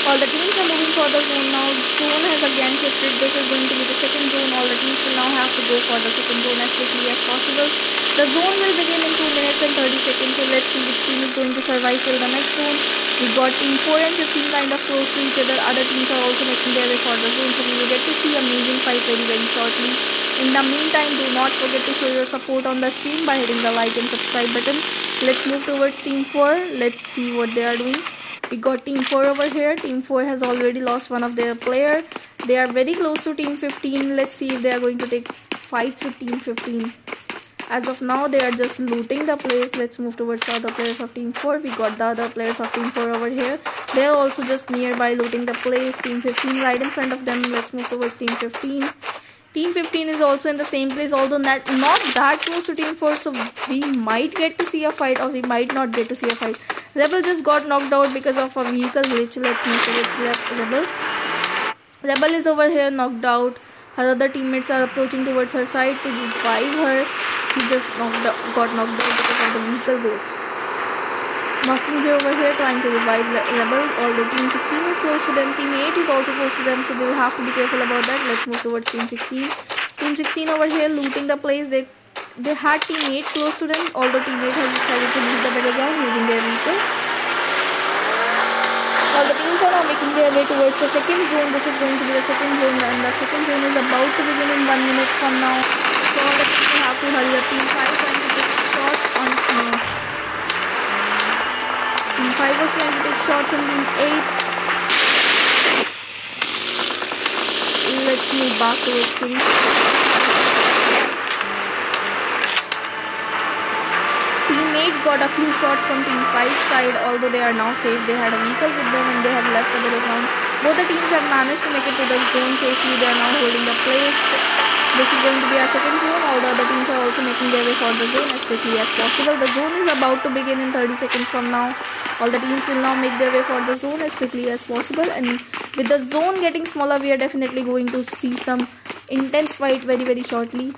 All the teams are moving for the zone now. Zone has again shifted. This is going to be the second zone. All the teams will now have to go for the second zone as quickly as possible. The zone will begin in 2 minutes and 30 seconds. So let's see which team is going to survive till the next zone. We got team 4 and 15 kind of close to each other. Other teams are also making their way for the zone. So we will get to see amazing fight very shortly. In the meantime, do not forget to show your support on the stream by hitting the like and subscribe button. Let's move towards team 4. Let's see what they are doing. We got team 4 over here. Team 4 has already lost one of their player. They are very close to team 15. Let's see if they are going to take fights with team 15. As of now, they are just looting the place. Let's move towards the other players of team 4. We got the other players of team 4 over here. They are also just nearby looting the place. Team 15 right in front of them. Let's move towards team 15. Team 15 is also in the same place, although not that close to team 4. So we might get to see a fight or we might not get to see a fight. Rebel just got knocked out because of a vehicle glitch. Let's move towards Rebel. Rebel is over here knocked out. Her other teammates are approaching towards her side to revive her. She just got knocked out because of the vehicle glitch. Mockingjay over here trying to revive Rebel, although Team 16 is close to them. Team 8 is also close to them, so they'll have to be careful about that. Let's move towards Team 16. Team 16 over here looting the place. They had Team 8 close to them, although Team 8 has decided to leave the battleground using their vehicle. All the teams are now making their way towards the second zone. This is going to be the second zone, and the second zone is about to begin in 1 minute from now. So all the teams have to hurry up. Team 5 trying to take shots on Team 5 was trying to take shots on Team 8. Let's move back towards Team. Team 8 got a few shots from Team 5's side, although they are now safe. They had a vehicle with them and they have left the battleground. Both the teams have managed to make it to the zone safely. They are now holding the place. This is going to be our second zone, although the teams are also making their way for the zone as quickly as possible. The zone is about to begin in 30 seconds from now. All the teams will now make their way for the zone as quickly as possible, and with the zone getting smaller, we are definitely going to see some intense fight very shortly.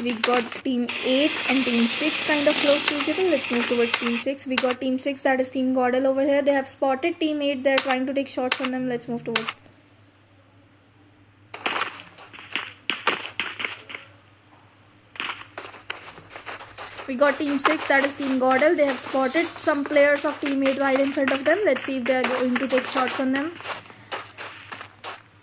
We got Team 8 and Team 6 kind of close to each other. Let's move towards Team 6. We got Team 6, that is Team Gordel over here. They have spotted Team 8. They're trying to take shots on them. Let's move towards. We got Team 6, that is Team Gordel. They have spotted some players of Team 8 right in front of them. Let's see if they are going to take shots on them.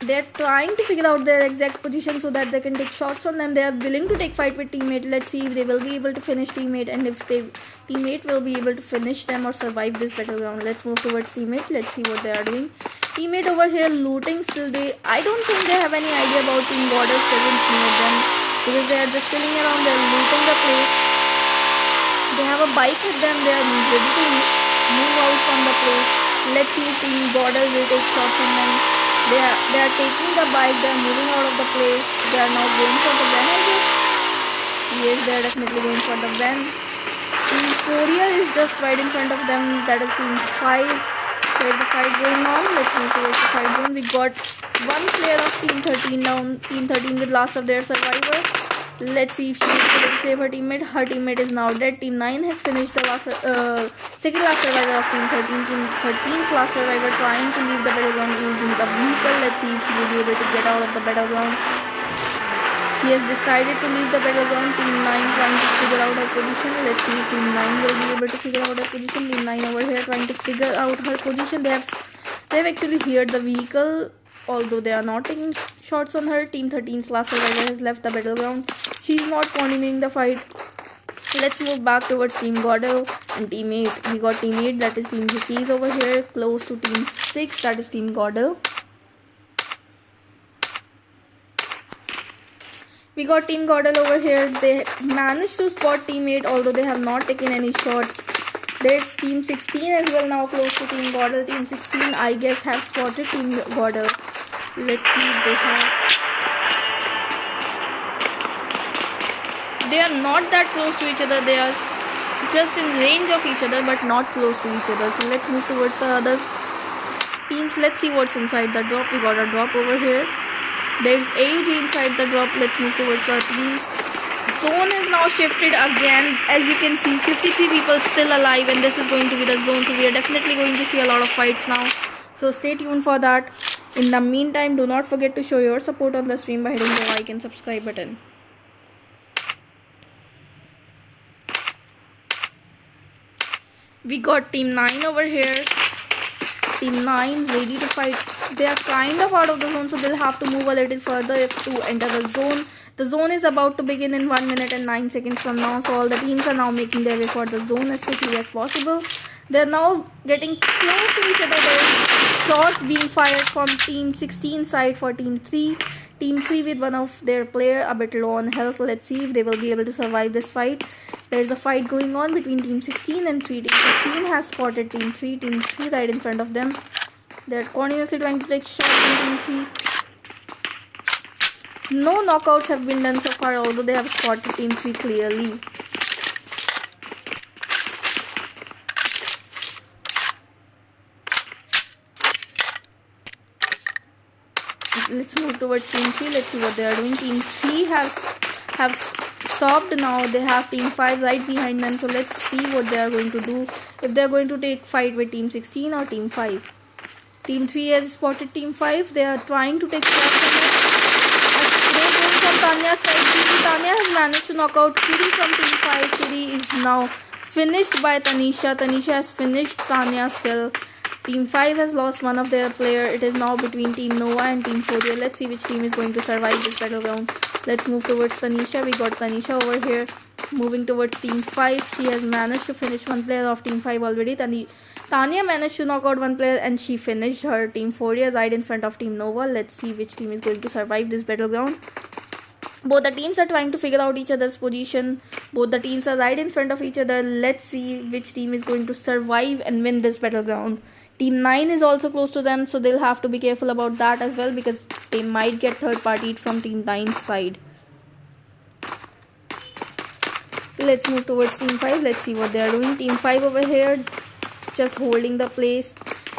They're trying to figure out their exact position so that they can take shots on them. They are willing to take fight with Team 8. Let's see if they will be able to finish Team 8 and if Team 8 will be able to finish them or survive this battleground. Let's move towards Team 8. Let's see what they are doing. Team 8 over here looting still. I don't think they have any idea about Team Gordel's presence near them because they are just chilling around. They are looting the place. They have a bike with them. They are ready to move out from the place. Let's see if Team Gordel will take shots on them. They are taking the bike, they are moving out of the place. They are now going for the van, I guess. Yes, they are definitely going for the van. Team 4 is just right in front of them. That is Team 5. There's a fight going on. Let's move towards the fight zone. We got one player of Team 13 down. Team 13 with last of their survivor. Let's see if she is able to save her teammate. Her teammate is now dead. Team 9 has finished the second last survivor of Team 13. Team 13's last survivor trying to leave the battleground using the vehicle. Let's see if she will be able to get out of the battleground. She has decided to leave the battleground. Team 9 trying to figure out her position. Let's see if Team 9 will be able to figure out her position. Team 9 over here trying to figure out her position. They've actually heard the vehicle, although they are not taking shots on her. Team 13's last survivor has left the battleground. She's not continuing the fight. Let's move back towards Team Gordel and Team 8. We got Team 8, that is Team GTs over here, close to Team 6, that is Team Gordel. We got Team Gordel over here. They managed to spot Team 8, although they have not taken any shots. There's Team 16 as well now close to Team Gordel. Team 16, I guess, have spotted Team Gordel. Let's see if they have. They are not that close to each other. They are just in range of each other, but not close to each other. So let's move towards the other teams. Let's see what's inside the drop. We got a drop over here. There's AUG inside the drop. Let's move towards the teams. Zone is now shifted again. As you can see, 53 people still alive, and this is going to be the zone. So we are definitely going to see a lot of fights now. So stay tuned for that. In the meantime, do not forget to show your support on the stream by hitting the like and subscribe button. We got Team 9 over here. Team 9 ready to fight. They are kind of out of the zone, so they'll have to move a little further to enter the zone. The zone is about to begin in 1 minute and 9 seconds from now, so all the teams are now making their way for the zone as quickly as possible. They're now getting close to each other. There's shots being fired from Team 16 side for Team 3. Team 3 with one of their player a bit low on health. Let's see if they will be able to survive this fight. There's a fight going on between Team 16 and 3. Team 16 has spotted Team 3. Team 3 right in front of them. They're continuously trying to take shots in Team 3. No knockouts have been done so far, although they have spotted Team 3 clearly. Let's move towards team 3. Let's see what they are doing. Team 3 have stopped now. They have team 5 right behind them. So let's see what they are going to do. If they are going to take fight with team 16 or team 5. Team 3 has spotted team 5. They are trying to take shots on it. A great win from Tanya's side. Tanya has managed to knock out Kiri from team 5. Kiri is now finished by Tanisha. Tanisha has finished Tanya's kill. Team 5 has lost one of their player. It is now between Team Nova and Team FAIRIES. Let's see which team is going to survive this battleground. Let's move towards Tanisha. We got Tanisha over here. Moving towards Team 5. She has managed to finish one player of Team 5 already. Tanya managed to knock out one player and she finished her Team FAIRIES right in front of Team Nova. Let's see which team is going to survive this battleground. Both the teams are trying to figure out each other's position. Both the teams are right in front of each other. Let's see which team is going to survive and win this battleground. Team 9 is also close to them, so they'll have to be careful about that as well because they might get third partied from Team 9's side. Let's move towards Team 5. Let's see what they are doing. Team 5 over here just holding the place,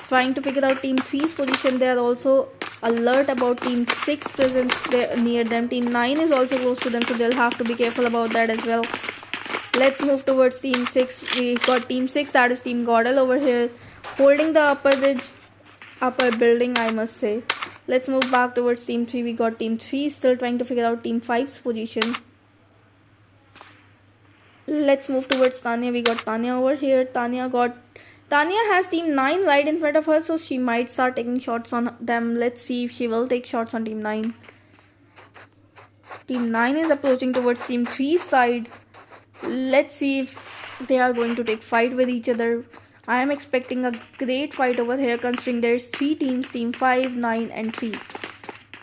trying to figure out Team 3's position. They are also alert about Team 6 presence near them. Team 9 is also close to them, so they'll have to be careful about that as well. Let's move towards Team 6. We got Team 6, that is Team Gordel over here, holding the upper building, I must say. Let's move back towards Team 3. We got Team 3 still trying to figure out Team 5's position. Let's move towards Tanya. We got Tanya over here. Tanya has Team 9 right in front of her, so she might start taking shots on them. Let's see if she will take shots on Team 9. Team 9 is approaching towards Team 3's side. Let's see if they are going to take fight with each other. I am expecting a great fight over here considering there's 3 teams, Team 5, 9 and 3.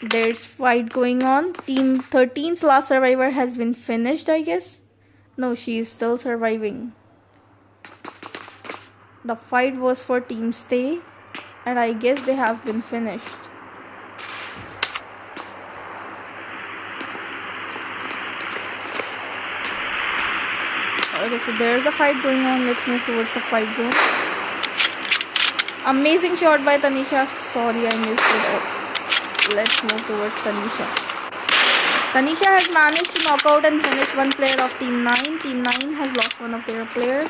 There's fight going on. Team 13's last survivor has been finished, I guess. No, she is still surviving. The fight was for Team Stay and I guess they have been finished. Okay, so there's a fight going on. Let's move towards the fight zone. Amazing shot by Tanisha. Sorry, I missed it. Let's move towards Tanisha. Tanisha has managed to knock out and finish one player of Team 9. Team 9 has lost one of their players.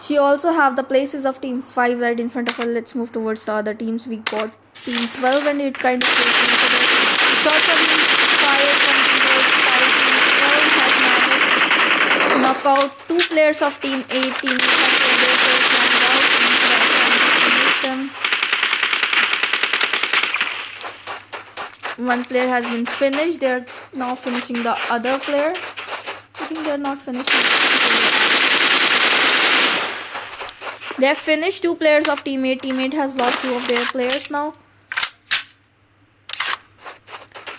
She also have the places of Team 5 right in front of her. Let's move towards the other teams. We got Team 12 and it kind of plays each other. Shots are being fired from Team 12 has managed to knock out 2 players of Team 8. Team 8 has them. One player has been finished. They are now finishing the other player. I think they are not finishing. They have finished 2 players of Team 8. Team 8 has lost 2 of their players now.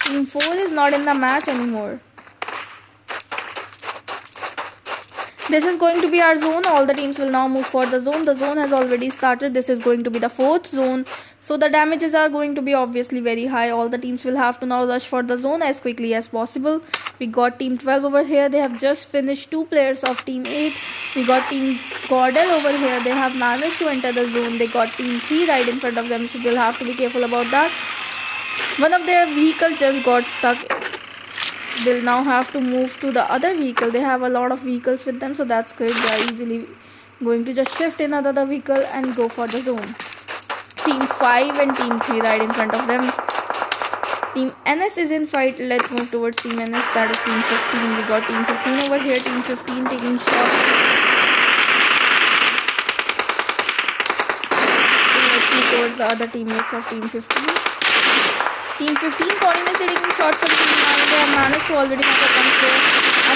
Team 4 is not in the match anymore. This is going to be our zone. All the teams will now move for the zone. The zone has already started. This is going to be the 4th zone. So the damages are going to be obviously very high. All the teams will have to now rush for the zone as quickly as possible. We got Team 12 over here. They have just finished 2 players of Team 8. We got Team Gordel over here. They have managed to enter the zone. They got Team 3 right in front of them. So they'll have to be careful about that. One of their vehicles just got stuck. They'll now have to move to the other vehicle. They have a lot of vehicles with them. So that's great. They are easily going to just shift in another vehicle and go for the zone. Team 5 and Team 3 right in front of them. Team NS is in fight. Let's move towards Team NS. That is Team 15. We got Team 15 over here. Team 15 taking shots. Let's move towards the other teammates of Team 15. Team 15 continuously taking shots from Team 9. They have managed to already knock out one player.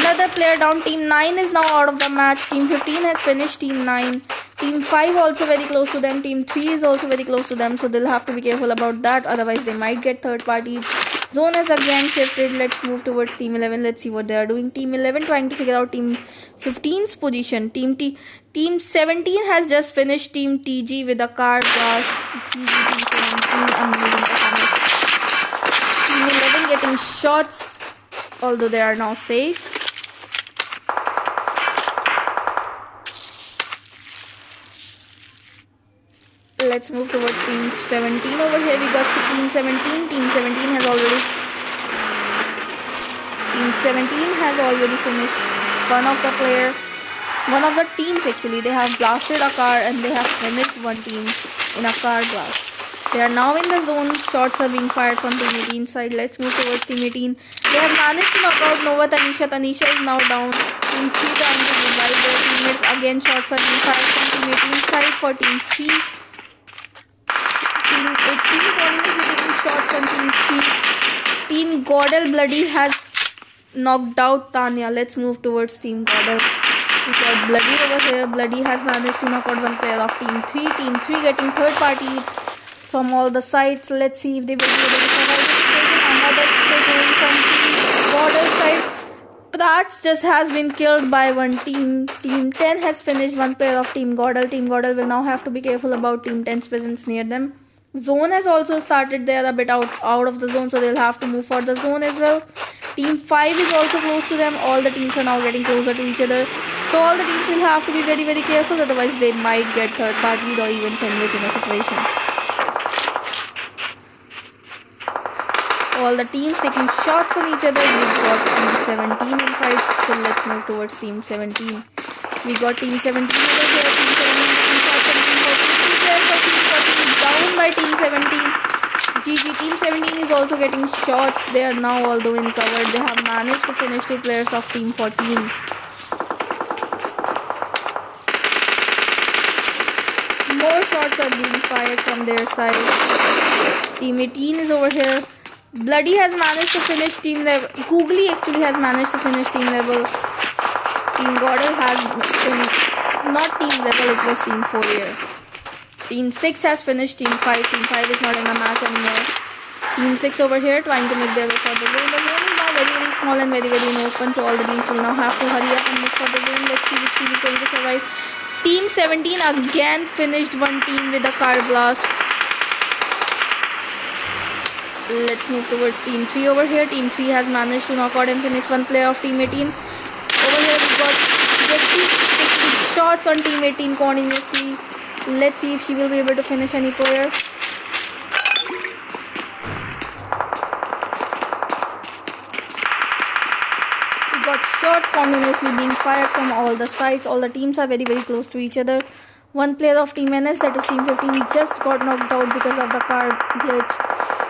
Another player down. Team 9 is now out of the match. Team 15 has finished Team 9. Team 5 also very close to them. Team 3 is also very close to them. So they'll have to be careful about that. Otherwise they might get third party. Zone has again shifted. Let's move towards Team 11. Let's see what they are doing. Team 11 trying to figure out Team 15's position. Team 17 has just finished Team TG with a car blast. Team 11 getting shots. Although they are now safe. let's move towards team 17. Over here we got team 17. Team 17 has already finished one of the teams actually. They have blasted a car and they have finished one team in a car blast. They are now in the zone. Shots are being fired from team 18 side. Let's move towards team 18. They have managed to knock out Nova Tanisha. Tanisha is now down. Team 3 trying to revive their teammates. Again, shots are being fired from team 18 side for team 3. Team 18 is taking shots on team 3. Team Godel Bloody has knocked out Tanya. Let's move towards team Godel. We got Bloody over here. Bloody has managed to knock out one player of team 3. Team 3 getting third party from all the sides. Let's see if they will be able to survive the situation. Another spray going from team Godel side. Prats just has been killed by one team. Team 10 has finished one player of team Godel. Team Godel will now have to be careful about team 10's presence near them. Zone has also started. They are a bit out of the zone, so they'll have to move for the zone as well. Team 5 is also close to them. All the teams are now getting closer to each other. So all the teams will have to be very, very careful. Otherwise, they might get third party or even sandwich in a situation. All the teams taking shots on each other. We got team 17 in fight. So let's move towards team 17. We got team 17 over here. Team 17 taking shots on team 14. Team 14 down by team 17. GG. Team 17 is also getting shots. They are now although in cover. They have managed to finish 2 players of team 14. More shots are being fired from their side. Team 18 is over here. Bloody has managed to finish team level. Googly actually has managed to finish team level. Team Godel has finished, not team level, it was team 4 here. Team 6 has finished team 5. Team 5 is not in the match anymore. Team 6 over here trying to make their way for the zone. The zone is now very, very small and very, very open. So all the teams will now have to hurry up and move for the zone. Let's see which team is going to survive. Team 17 again finished one team with a car blast. Let's move towards team 3 over here. Team 3 has managed to knock out and finish one player of team 18. Over here we got Jesse taking shots on team 18 continuously. Let's see if she will be able to finish any player. We got shots continuously being fired from all the sides. All the teams are very, very close to each other. One player of team NS, that is team 15, just got knocked out because of the car glitch.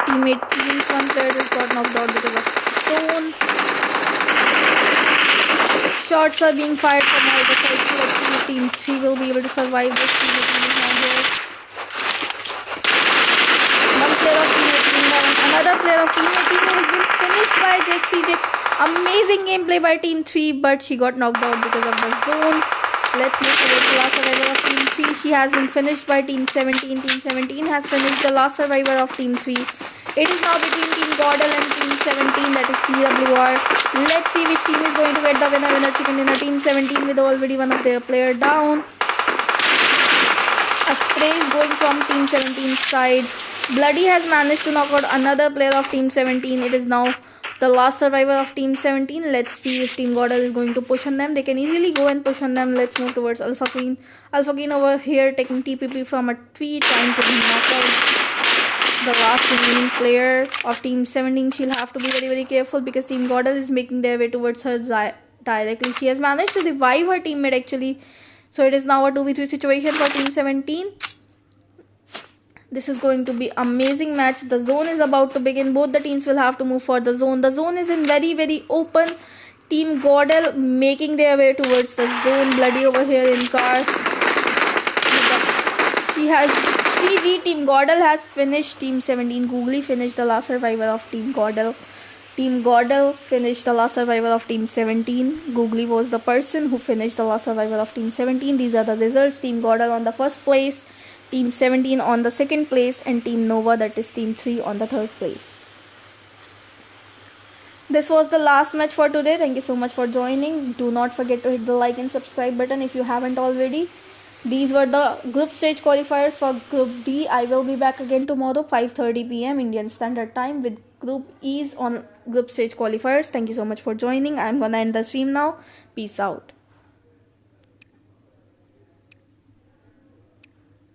Team 18, one player just got knocked out because of stone. Shots are being fired from all the sides. Let's see if team 3 will be able to survive this. Team 18 is now here. One player of team 18 down. Another player of team 18 has been finished by Jexy. Amazing gameplay by team 3, but she got knocked out because of the zone. Let's move towards the last survivor of team 3. She has been finished by team 17. Team 17 has finished the last survivor of team 3. It is now between team Godel and team 17, that is PWR. Let's see which team is going to get the winner chicken dinner. Team 17 with already one of their player down. A spray is going from team 17's side. Bloody has managed to knock out another player of team 17. It is now the last survivor of team 17. Let's see if team Godel is going to push on them. They can easily go and push on them. Let's move towards Alpha Queen. Alpha Queen over here taking TPP from a tree, trying to knock out the last remaining player of team 17. She'll have to be very, very careful because team Godel is making their way towards her directly. She has managed to revive her teammate actually. So it is now a 2v3 situation for team 17. This is going to be amazing match. The zone is about to begin. Both the teams will have to move for the zone. The zone is in very, very open. Team Godel making their way towards the zone. Bloody over here in car. She has GG. Team Godel has finished team 17. Googly finished the last survivor of team Godel. Team Godel finished the last survivor of team 17. Googly was the person who finished the last survivor of team 17. These are the results. Team Godel on the first place. Team 17 on the second place, and Team Nova, that is Team 3, on the third place. This was the last match for today. Thank you so much for joining. Do not forget to hit the like and subscribe button if you haven't already. These were the group stage qualifiers for Group D. I will be back again tomorrow 5:30 PM Indian Standard Time with Group E's on group stage qualifiers. Thank you so much for joining. I'm gonna end the stream now. Peace out.